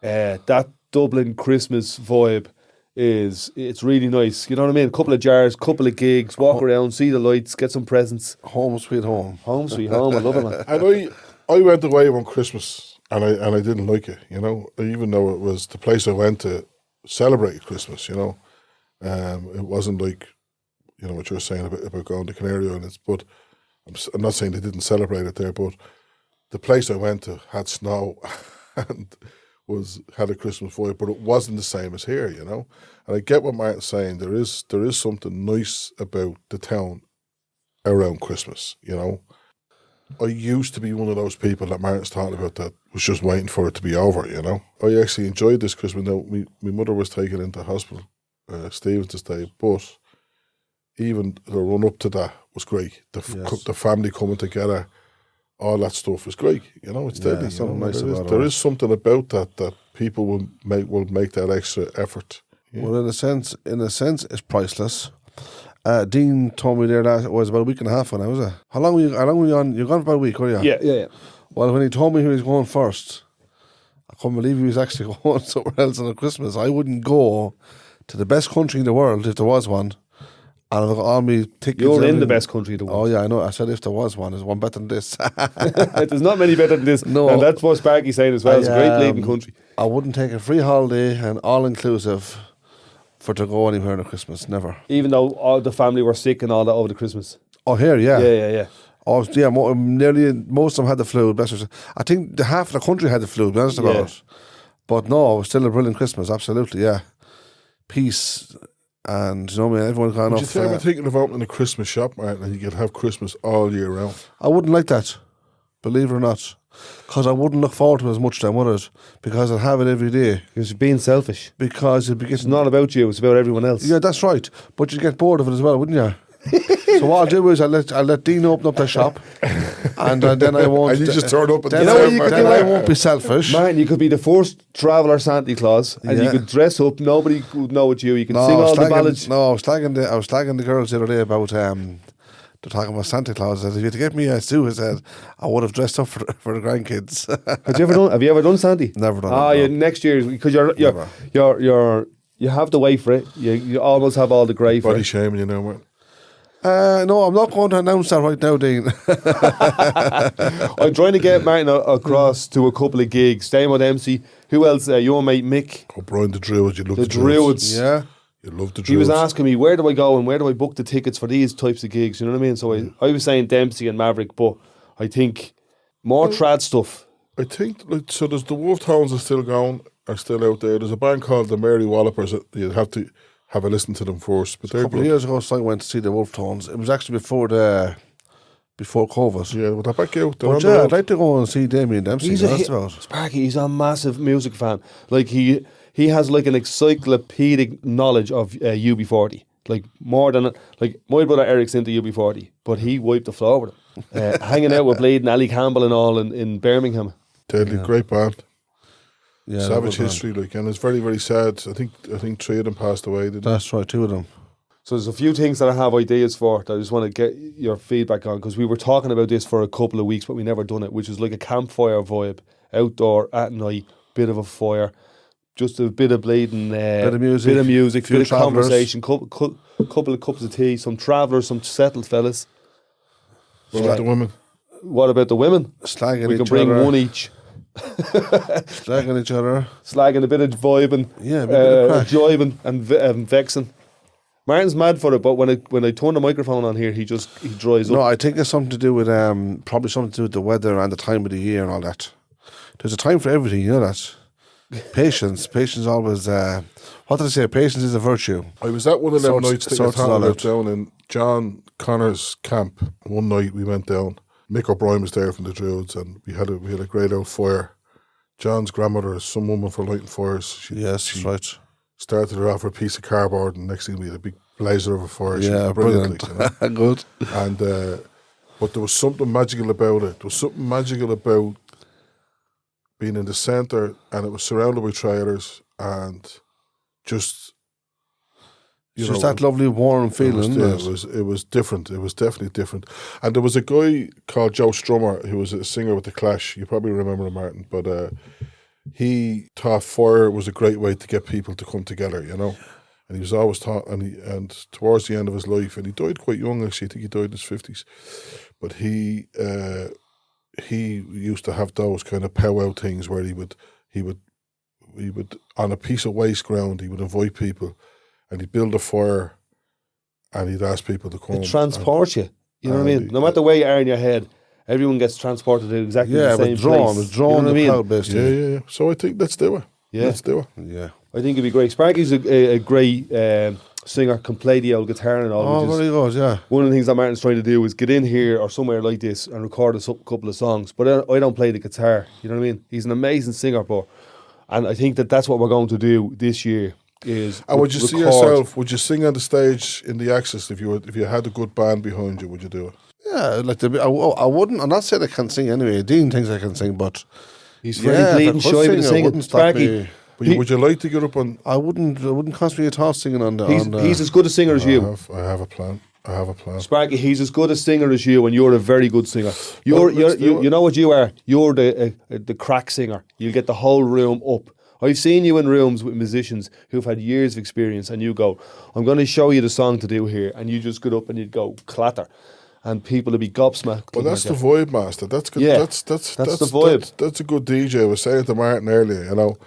That Dublin Christmas vibe it's really nice. You know what I mean? A couple of jars, couple of gigs, walk around, see the lights, get some presents. Home sweet home. Home sweet home. I love it, man. And I went away on Christmas and I didn't like it, even though it was the place I went to celebrate Christmas, it wasn't like, what you're saying about going to Canary Islands, but I'm not saying they didn't celebrate it there, but the place I went to had snow and had a Christmas vibe, but it wasn't the same as here, And I get what Martin's saying. There is something nice about the town around Christmas, I used to be one of those people that Martin's talking about that was just waiting for it to be over, I actually enjoyed this Christmas. Now, my mother was taken into hospital, Stevens Day, but even the run up to that was great. The family coming together, all that stuff was great. It's deadly. There is something about that people will make that extra effort. Yeah. Well, in a sense, it's priceless. Dean told me there that it was about a week and a half when I was there. How long were you on? You're gone for about a week, were you? Yeah. Well, when he told me he was going first, I couldn't believe he was actually going somewhere else on Christmas. I wouldn't go to the best country in the world if there was one. And I've got all my tickets. You're in the best country in the world. Oh, yeah, I know. I said if there was one, there's one better than this. There's not many better than this. No. And that's what Sparky's saying as well. It's a great bleeding country. I wouldn't take a free holiday and all-inclusive for to go anywhere on Christmas. Never. Even though all the family were sick and all that over the Christmas. Oh, here, yeah. Yeah. Oh, yeah, nearly most of them had the flu. I think half of the country had the flu, to be honest about it. But no, it was still a brilliant Christmas, absolutely, yeah. Peace. And everyone kind of. Would you ever thinking of opening a Christmas shop, Martin, and you could have Christmas all year round? I wouldn't like that, believe it or not, because I wouldn't look forward to it as much then, would it? Because I'd have it every day. Because you're being selfish. Because it's not about you; it's about everyone else. Yeah, that's right. But you'd get bored of it as well, wouldn't you? So what I'll do is I'll let Dean open up the shop, and then I won't. And you just turn up. Then I won't be selfish. Man, you could be the first traveller Santa Claus, and you could dress up. Nobody would know it's you. You can sing all the ballads. No, I was slagging the girls the other day about they're talking about Santa Claus. I said, if you had to get me a suit, I said I would have dressed up for the grandkids. Have you ever done Santa? Never done. Yeah, next year because you have to wait for it. You almost have all the grey for it. Body shaming, man. No, I'm not going to announce that right now, Dean. I'm trying to get Martin across to a couple of gigs. Staying with MC. Who else? Your mate Mick. Oh, Brian the Druids. You love the Druids. Yeah. You love the Druids. He was asking me, where do I go and where do I book the tickets for these types of gigs? You know what I mean? So I was saying Dempsey and Maverick, but I think more trad stuff. I think, so there's the Wolf Tones are still out there. There's a band called the Mary Wallopers that you'd have to have a listen to them first. But a couple of years ago, I went to see the Wolf Tones. It was actually before COVID. Yeah, well, they're back out. I'd like to go and see Damien Dempsey. Sparky, he's a massive music fan. Like he has like an encyclopedic knowledge of UB40. Like more than like my brother Eric's into UB40, but he wiped the floor with him. Hanging out with Blade and Ali Campbell and all in Birmingham. Deadly, great band. Yeah, savage history, and it's very, very sad. I think 3 of them passed away. That's right, 2 of them. So there's a few things that I have ideas for that I just want to get your feedback on, because we were talking about this for a couple of weeks, but we never done it, which is like a campfire vibe, outdoor at night, bit of a fire, just a bit of bleeding, bit of music, bit of travellers. conversation, couple of cups of tea, some travellers, some settled fellas. What about the women? What about the women? Slagging We can each bring other. one each. Slagging each other. Slagging, a bit of vibing, Yeah, a bit of crack. jibing and vexing. Martin's mad for it, but when I turn the microphone on here, he dries No, up. I think it's something to do with probably something to do with the weather and the time of the year and all that. There's a time for everything, you know that. Patience always. What did I say? Patience is a virtue. I was at one of them Sorts- nights that sorts you're it all talking about out. down in John Connor's camp. One night we went down. Mick O'Brien was there from the Druids, and we had a great old fire. John's grandmother is some woman for lighting fires. Yes, she right. started her off with a piece of cardboard, and next thing we had a big blazer of a fire. She Yeah, was brilliant. like, you know. Good. And but there was something magical about it. There was something magical about being in the centre, and it was surrounded by trailers, and just It's just that lovely warm feeling, it was different. It was definitely different. And there was a guy called Joe Strummer who was a singer with the Clash. You probably remember him, Martin, but he thought fire was a great way to get people to come together, you know. And he was always taught, and towards the end of his life, and he died quite young actually. I think he died in his 50s. But he used to have those kind of powwow things where he would on a piece of waste ground he would invite people, and he'd build a fire, and he'd ask people to come. It transports you. You know what I mean? and- No matter where you are in your head, everyone gets transported to exactly Yeah, the same but drawn. place. It's drawn you know what I the mean? crowd, basically. Yeah. So I think let's do it. Yeah. Let's do it. Yeah. I think it'd be great. Sparky's a great singer, can play the old guitar and all. Oh, which is very good, yeah. one of the things that Martin's trying to do is get in here or somewhere like this and record a couple of songs. But I don't play the guitar. You know what I mean? He's an amazing singer, and I think that's what we're going to do this year. And would you see yourself? Would you sing on the stage in the Axis if you had a good band behind you? Would you do it? Yeah, like I wouldn't. I'm not saying I can't sing anyway. Dean thinks I can sing, but He's very yeah, bleeding if I shy could with the sing, it singing. wouldn't stop Sparky, me. But would you like to get up on? I wouldn't cost me a toss singing on the. he's as good a singer as you. I have a plan. Sparky, he's as good a singer as you, and you're a very good singer. You know what you are? You're the crack singer. You'll get the whole room up. I've seen you in rooms with musicians who've had years of experience, and you go, I'm going to show you the song to do here, and you just get up and you'd go clatter, and people would be gobsmacked. Well, that's the vibe, master. That's good. Yeah, that's the vibe. That's a good DJ. I was saying to Martin earlier, you know,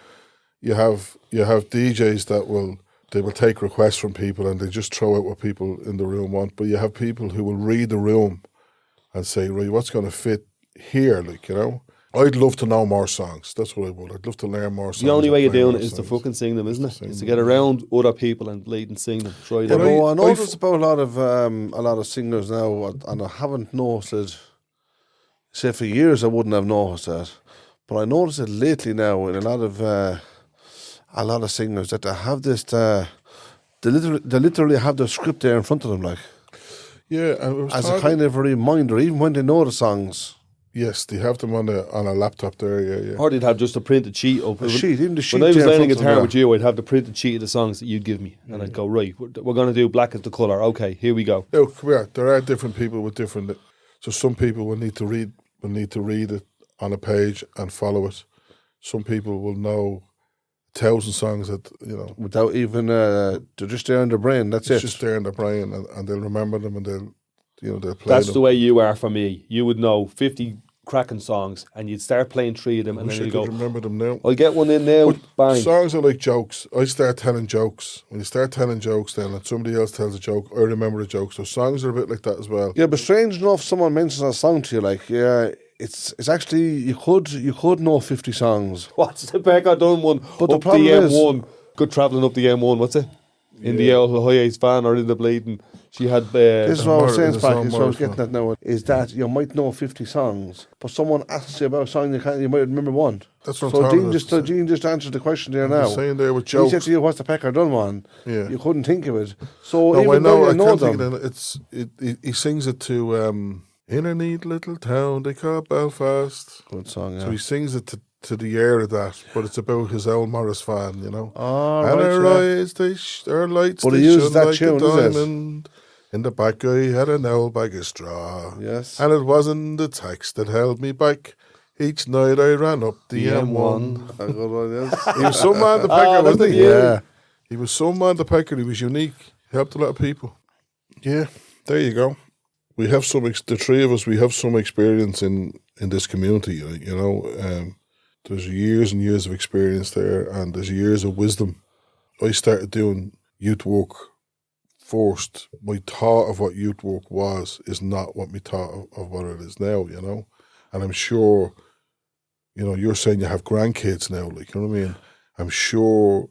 you have DJs that will take requests from people and they just throw out what people in the room want. But you have people who will read the room and say, right, what's going to fit here? Like, you know, I'd love to know more songs. That's what I would. I'd love to learn more songs. The only way you're and play doing more it is to songs. fucking sing them, isn't it? It's to get around other people and lead and sing them. Try You them. know, I I noticed about a lot of singers now, and I haven't noticed it. Say for years, I wouldn't have noticed that, but I noticed it lately now in a lot of singers that they have this. They literally have the script there in front of them, like Yeah, and it was as a talking- kind of a reminder, even when they know the songs. Yes, they have them on a laptop there. Yeah. Or they'd have just a printed sheet up. A sheet, even the sheet. When I was there in learning front of guitar them, with you, I'd have the printed sheet of the songs that you'd give me, and I'd go, right, we're going to do Black as the Colour. Okay, here we go. No, come here. There are different people with different. So some people will need to read it on a page and follow it. Some people will know 1,000 songs that without even they're just there in their brain. That's it's it. just there in their brain, and they'll remember them and they'll play That's them. the way you are for me. You would know 50 cracking songs, and you'd start playing 3 of them, I and wish then I you could go, remember them now. I'll get one in now, bang. Songs are like jokes. I start telling jokes. When you start telling jokes, then and somebody else tells a joke, I remember the joke. So songs are a bit like that as well. Yeah, but strange enough, someone mentions a song to you, like, yeah, it's actually you could know 50 songs. What's the Becker done one But the up the problem is- M1? Good travelling up the M1, what's it? In the old highways van or in the bleeding. She had... This is what I was saying, It's Sparky, on so I was Morris, getting at now, is that you might know 50 songs, but someone asks you about a song you might remember one. That's what I'm So talking Dean just answered the question there now. Just saying there with He jokes. said to you, what's the Pecker done one? Yeah. You couldn't think of it. So No, I even know. though I you know can't think them, of it. He sings it to in a neat little town they call Belfast. good song, yeah. So he sings it to the air of that, but it's about his own Morris fan, you know. Oh, And right, our yeah. eyes, our lights, But they he used shone that like tune, a is it? diamond. In the back, I had an owl bag of straw. Yes. And it wasn't the tax that held me back. Each night I ran up the The M1. A good one, yes. He was some man the pecker, that's wasn't the he? Yeah. He was some man the pecker. He was unique. He helped a lot of people. Yeah, there you go. We have the three of us, we have some experience in this community, you know. There's years and years of experience there, and there's years of wisdom. I started doing youth work first. My thought of what youth work was is not what my thought of what it is now, you know. And I'm sure, you know, you're saying you have grandkids now, like, you know what I mean? I'm sure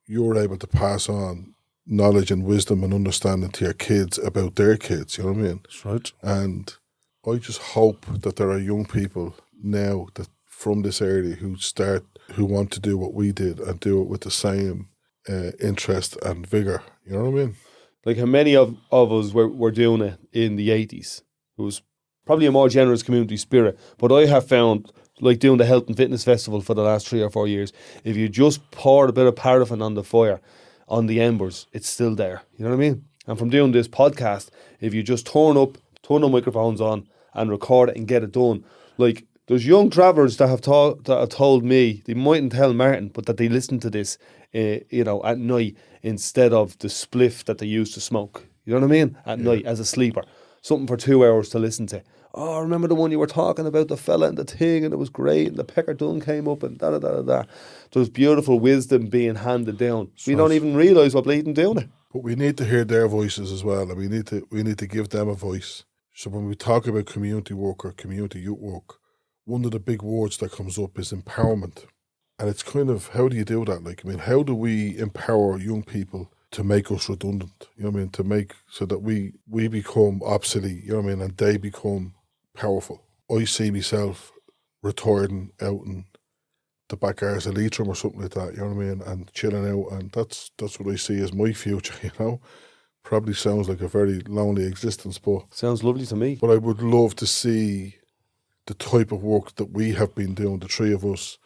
you're able to pass on knowledge and wisdom and understanding to your kids about their kids, you know what I mean? That's right. And I just hope that there are young people now that from this area who want to do what we did and do it with the same interest and vigor, you know what I mean? Like how many of us were doing it in the 80s. It was probably a more generous community spirit. But I have found, like doing the Health and Fitness Festival for the last 3 or 4 years, if you just pour a bit of paraffin on the fire, on the embers, it's still there. You know what I mean? And from doing this podcast, if you just turn the microphones on and record it and get it done, like there's young travellers that have told me, they mightn't tell Martin, but that they listen to this, you know, at night instead of the spliff that they used to smoke. You know what I mean? At night as a sleeper. Something for 2 hours to listen to. Oh, remember the one you were talking about, the fella and the thing, and it was great, and the pecker dun came up, and da-da-da-da-da. There's beautiful wisdom being handed down. We don't even realise what bleeding doing it. But we need to hear their voices as well, and we need to give them a voice. So when we talk about community work or community youth work, one of the big words that comes up is empowerment. And it's kind of, how do you do that? Like, I mean, how do we empower young people to make us redundant? You know what I mean? To make so that we become obsolete, you know what I mean? And they become powerful. I see myself retiring out in the back arse of Leitrim or something like that, you know what I mean? And chilling out, and that's what I see as my future, you know? Probably sounds like a very lonely existence, but Sounds lovely to me. I would love to see the type of work that we have been doing, the three of us,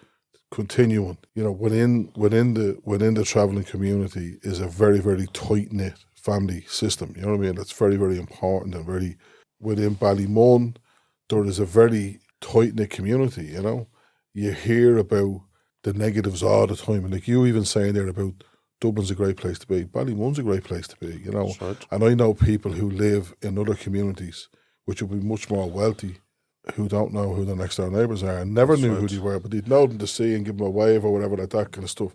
continuing. You know, within the travelling community is a very, very tight-knit family system, you know what I mean? That's very, very important and very, within Ballymun, there is a very tight-knit community, you know? You hear about the negatives all the time, and like you even saying there about Dublin's a great place to be, Ballymun's a great place to be, you know? Right. And I know people who live in other communities, which would be much more wealthy, who don't know who their next door neighbours are and never knew who they were, but they'd know them to see and give them a wave or whatever, like that kind of stuff.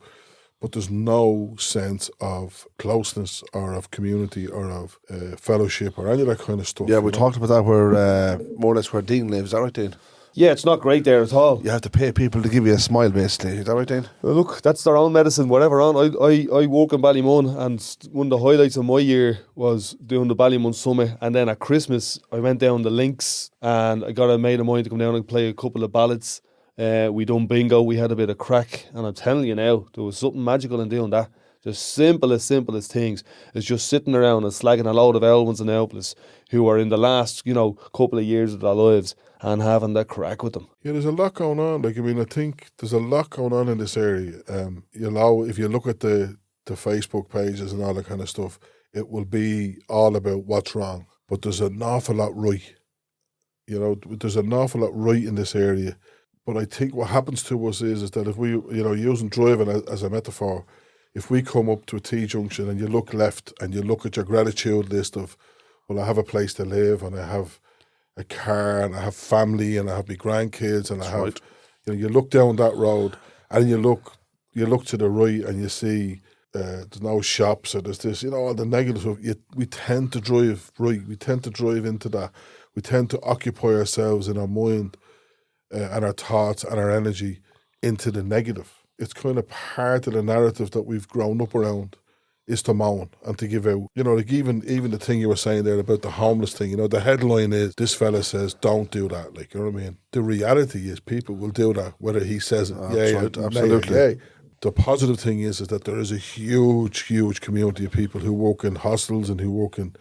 But there's no sense of closeness or of community or of fellowship or any of that kind of stuff. Yeah, we talked about that where, more or less where Dean lives. Is that right, Dean? Yeah, it's not great there at all. You have to pay people to give you a smile, basically. Is that right, Dean? Well, look, that's their own medicine, whatever on. I work in Ballymun, and one of the highlights of my year was doing the Ballymun Summit. And then at Christmas, I went down the links and I got a mate of mine to come down and play a couple of ballads. We done bingo, we had a bit of crack. And I'm telling you now, there was something magical in doing that. The simplest things is just sitting around and slagging a load of elvins and elpless who are in the last, couple of years of their lives and having that crack with them. Yeah, there's a lot going on. Like, I mean, I think there's a lot going on in this area. If you look at the Facebook pages and all that kind of stuff, it will be all about what's wrong. But there's an awful lot right. There's an awful lot right in this area. But I think what happens to us is that if we, using driving as a metaphor, if we come up to a T-junction and you look left and you look at your gratitude list of, well, I have a place to live and I have a car and I have family and I have my grandkids and I have, you look down that road and you look to the right and you see there's no shops or there's this, all the negative stuff. We tend to drive right. We tend to drive into that. We tend to occupy ourselves in our mind and our thoughts and our energy into the negative. It's kind of part of the narrative that we've grown up around is to moan and to give out. Like even the thing you were saying there about the homeless thing, the headline is, this fella says, don't do that. Like, you know what I mean? The reality is people will do that, whether he says it. Absolutely. The positive thing is that there is a huge, huge community of people who work in hostels and who work in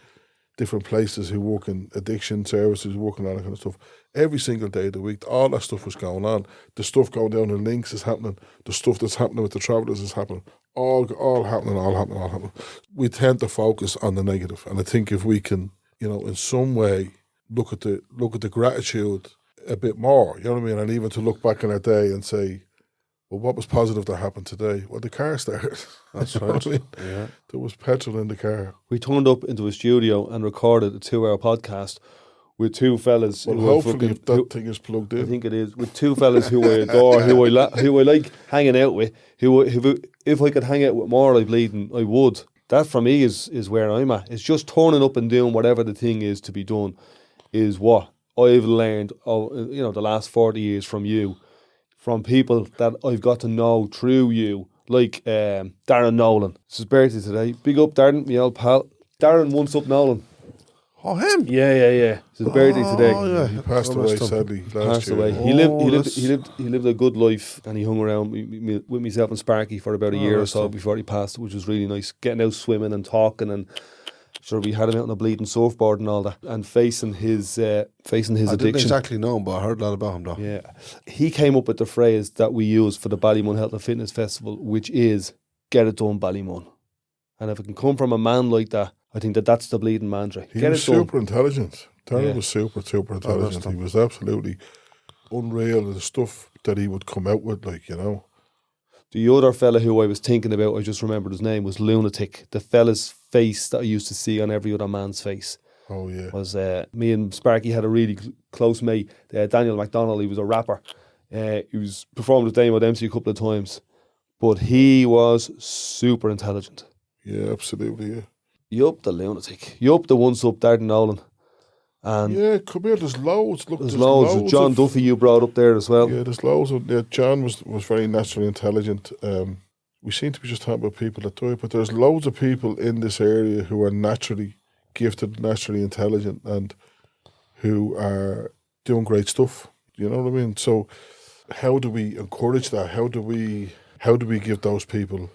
different places who work in addiction services, working on that kind of stuff. Every single day of the week, all that stuff was going on. The stuff going down in Links is happening. The stuff that's happening with the travellers is happening. All happening. We tend to focus on the negative, and I think if we can, in some way, look at the gratitude a bit more, you know what I mean, and even to look back on our day and say, well, what was positive that happened today? Well, the car started. That's You know right. what I mean? Yeah. There was petrol in the car. We turned up into a studio and recorded a 2-hour podcast with two fellas. Well, who are hopefully, if that thing is plugged I in. think it is, with two fellas who I adore, who I like hanging out with. Who if I could hang out with more, I would. That for me is where I'm at. It's just turning up and doing whatever the thing is to be done, is what I've learned. The last 40 years from you, from people that I've got to know through you, like Darren Nolan. It's his birthday today. Big up, Darren, my old pal. Darren once up Nolan. Oh, him? Yeah. It's his birthday today. Oh, yeah. He passed away sadly last Passed year. away. Oh, He lived a good life, and he hung around with myself and Sparky for about a year or so before he passed, which was really nice. Getting out swimming and talking, and sure we had him out on a bleeding surfboard and all that, and facing his I didn't addiction. exactly know him, but I heard a lot about him, though. Yeah, he came up with the phrase that we use for the Ballymun Health and Fitness Festival, which is "Get it done, Ballymun." And if it can come from a man like that, I think that's the bleeding mantra. He Get was it done. super intelligent. Darren Yeah. was super intelligent. He was absolutely unreal. The stuff that he would come out with, The other fella who I was thinking about, I just remembered his name, was Lunatic. The fella's face that I used to see on every other man's face. Oh, yeah. Was me and Sparky had a really close mate, Daniel MacDonald. He was a rapper. He was performed with Damo Dempsey a couple of times, but he was super intelligent. Yeah, absolutely, yeah. Yup, the Lunatic. Yup, the once up Darren Nolan. And Yeah, come here, there's loads. Look, there's loads. John Duffy you brought up there as well. Yeah, there's loads of... Yeah, John was very naturally intelligent. We seem to be just talking about people that do it, but there's loads of people in this area who are naturally gifted, naturally intelligent, and who are doing great stuff. You know what I mean? So how do we encourage that? How do we give those people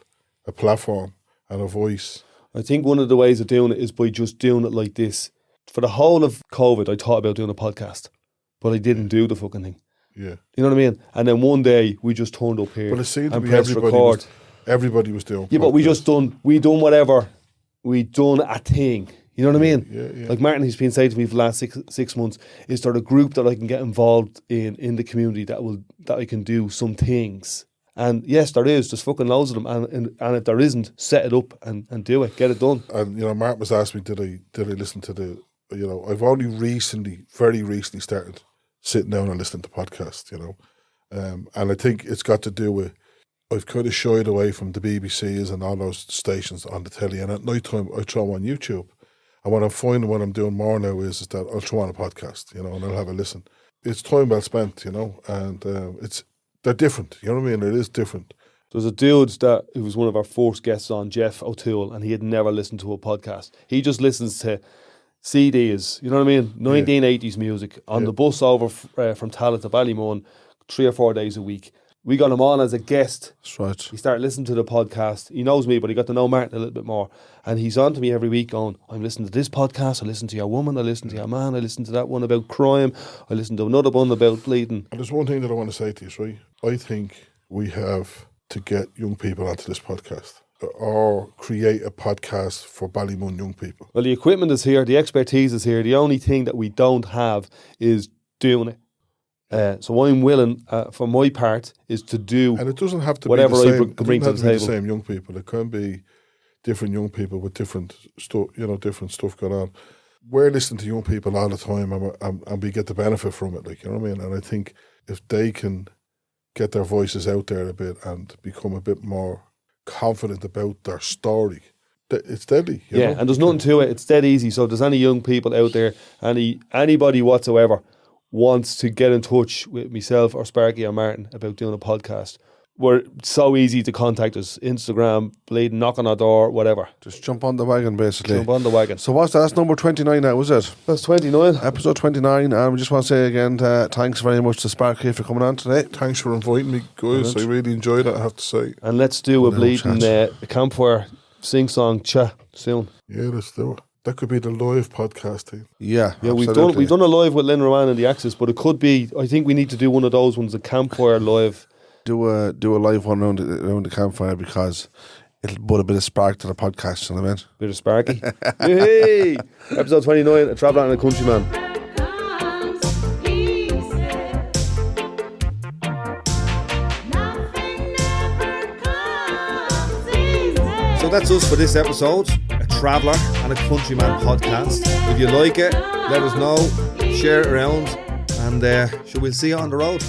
a platform and a voice? I think one of the ways of doing it is by just doing it like this. For the whole of COVID, I thought about doing a podcast, but I didn't do the fucking thing. Yeah. You know what I mean? And then one day we just turned up here But it seemed to and be pressed record. everybody was doing Yeah, but we podcasts. done whatever. We done a thing. You know what I mean? Yeah. Like Martin, he's been saying to me for the last six months, is there a group that I can get involved in the community that I can do some things? And yes, there is. There's fucking loads of them. And if there isn't, set it up and do it. Get it done. And Martin was asking me, did I listen to the? I've only very recently started sitting down and listening to podcasts. And I think it's got to do with I've kind of shied away from the BBCs and all those stations on the telly. And at night time, I throw on YouTube. And what I'm finding, what I'm doing more now is that I'll throw on a podcast, and I'll have a listen. It's time well spent, and they're different. You know what I mean? It is different. There's a dude who was one of our first guests on, Jeff O'Toole, and he had never listened to a podcast. He just listens to CDs, you know what I mean? 1980s music on the bus over from Tallaght to Ballymun 3 or 4 days a week. We got him on as a guest. That's right. He started listening to the podcast. He knows me, but he got to know Martin a little bit more. And he's on to me every week going, I'm listening to this podcast, I listen to your woman, I listen to your man, I listen to that one about crime, I listen to another one about bleeding. And there's one thing that I want to say to you, right? I think we have to get young people onto this podcast or create a podcast for Ballymun young people. Well, the equipment is here, the expertise is here. The only thing that we don't have is doing it. So I'm willing, for my part, is to do And it doesn't have to whatever be the I same. bring to the it doesn't have to be table. the same young people. It can be different young people with different stuff, different stuff going on. We're listening to young people all the time, and we get the benefit from it. You know what I mean? And I think if they can get their voices out there a bit and become a bit more confident about their story, it's deadly. You know? and there's nothing to it. It's dead easy. So if there's any young people out there, anybody whatsoever wants to get in touch with myself or Sparky or Martin about doing a podcast, we're so easy to contact us. Instagram, bleeding, knock on our door, whatever. Just jump on the wagon, basically. Jump on the wagon. So what's that? That's number 29 now, is it? That's 29. Episode 29, and we just want to say again, thanks very much to Sparky for coming on today. Thanks for inviting me, guys. I really enjoyed it, I have to say. And let's do a No bleeding chat. campfire sing-song chat soon. Yeah, let's do it. That could be the live podcast team. Yeah, Yeah, absolutely. we've done a live with Len Rowan and the Axis, but it could be. I think we need to do one of those ones, a campfire live. Do a live one around the campfire because it'll put a bit of spark to the podcast. You know what I mean? Bit of Sparky. Hey, episode 29, a traveller and a countryman. So that's us for this episode, a traveller and a countryman podcast. If you like it, let us know, share it around, and we'll see you on the road.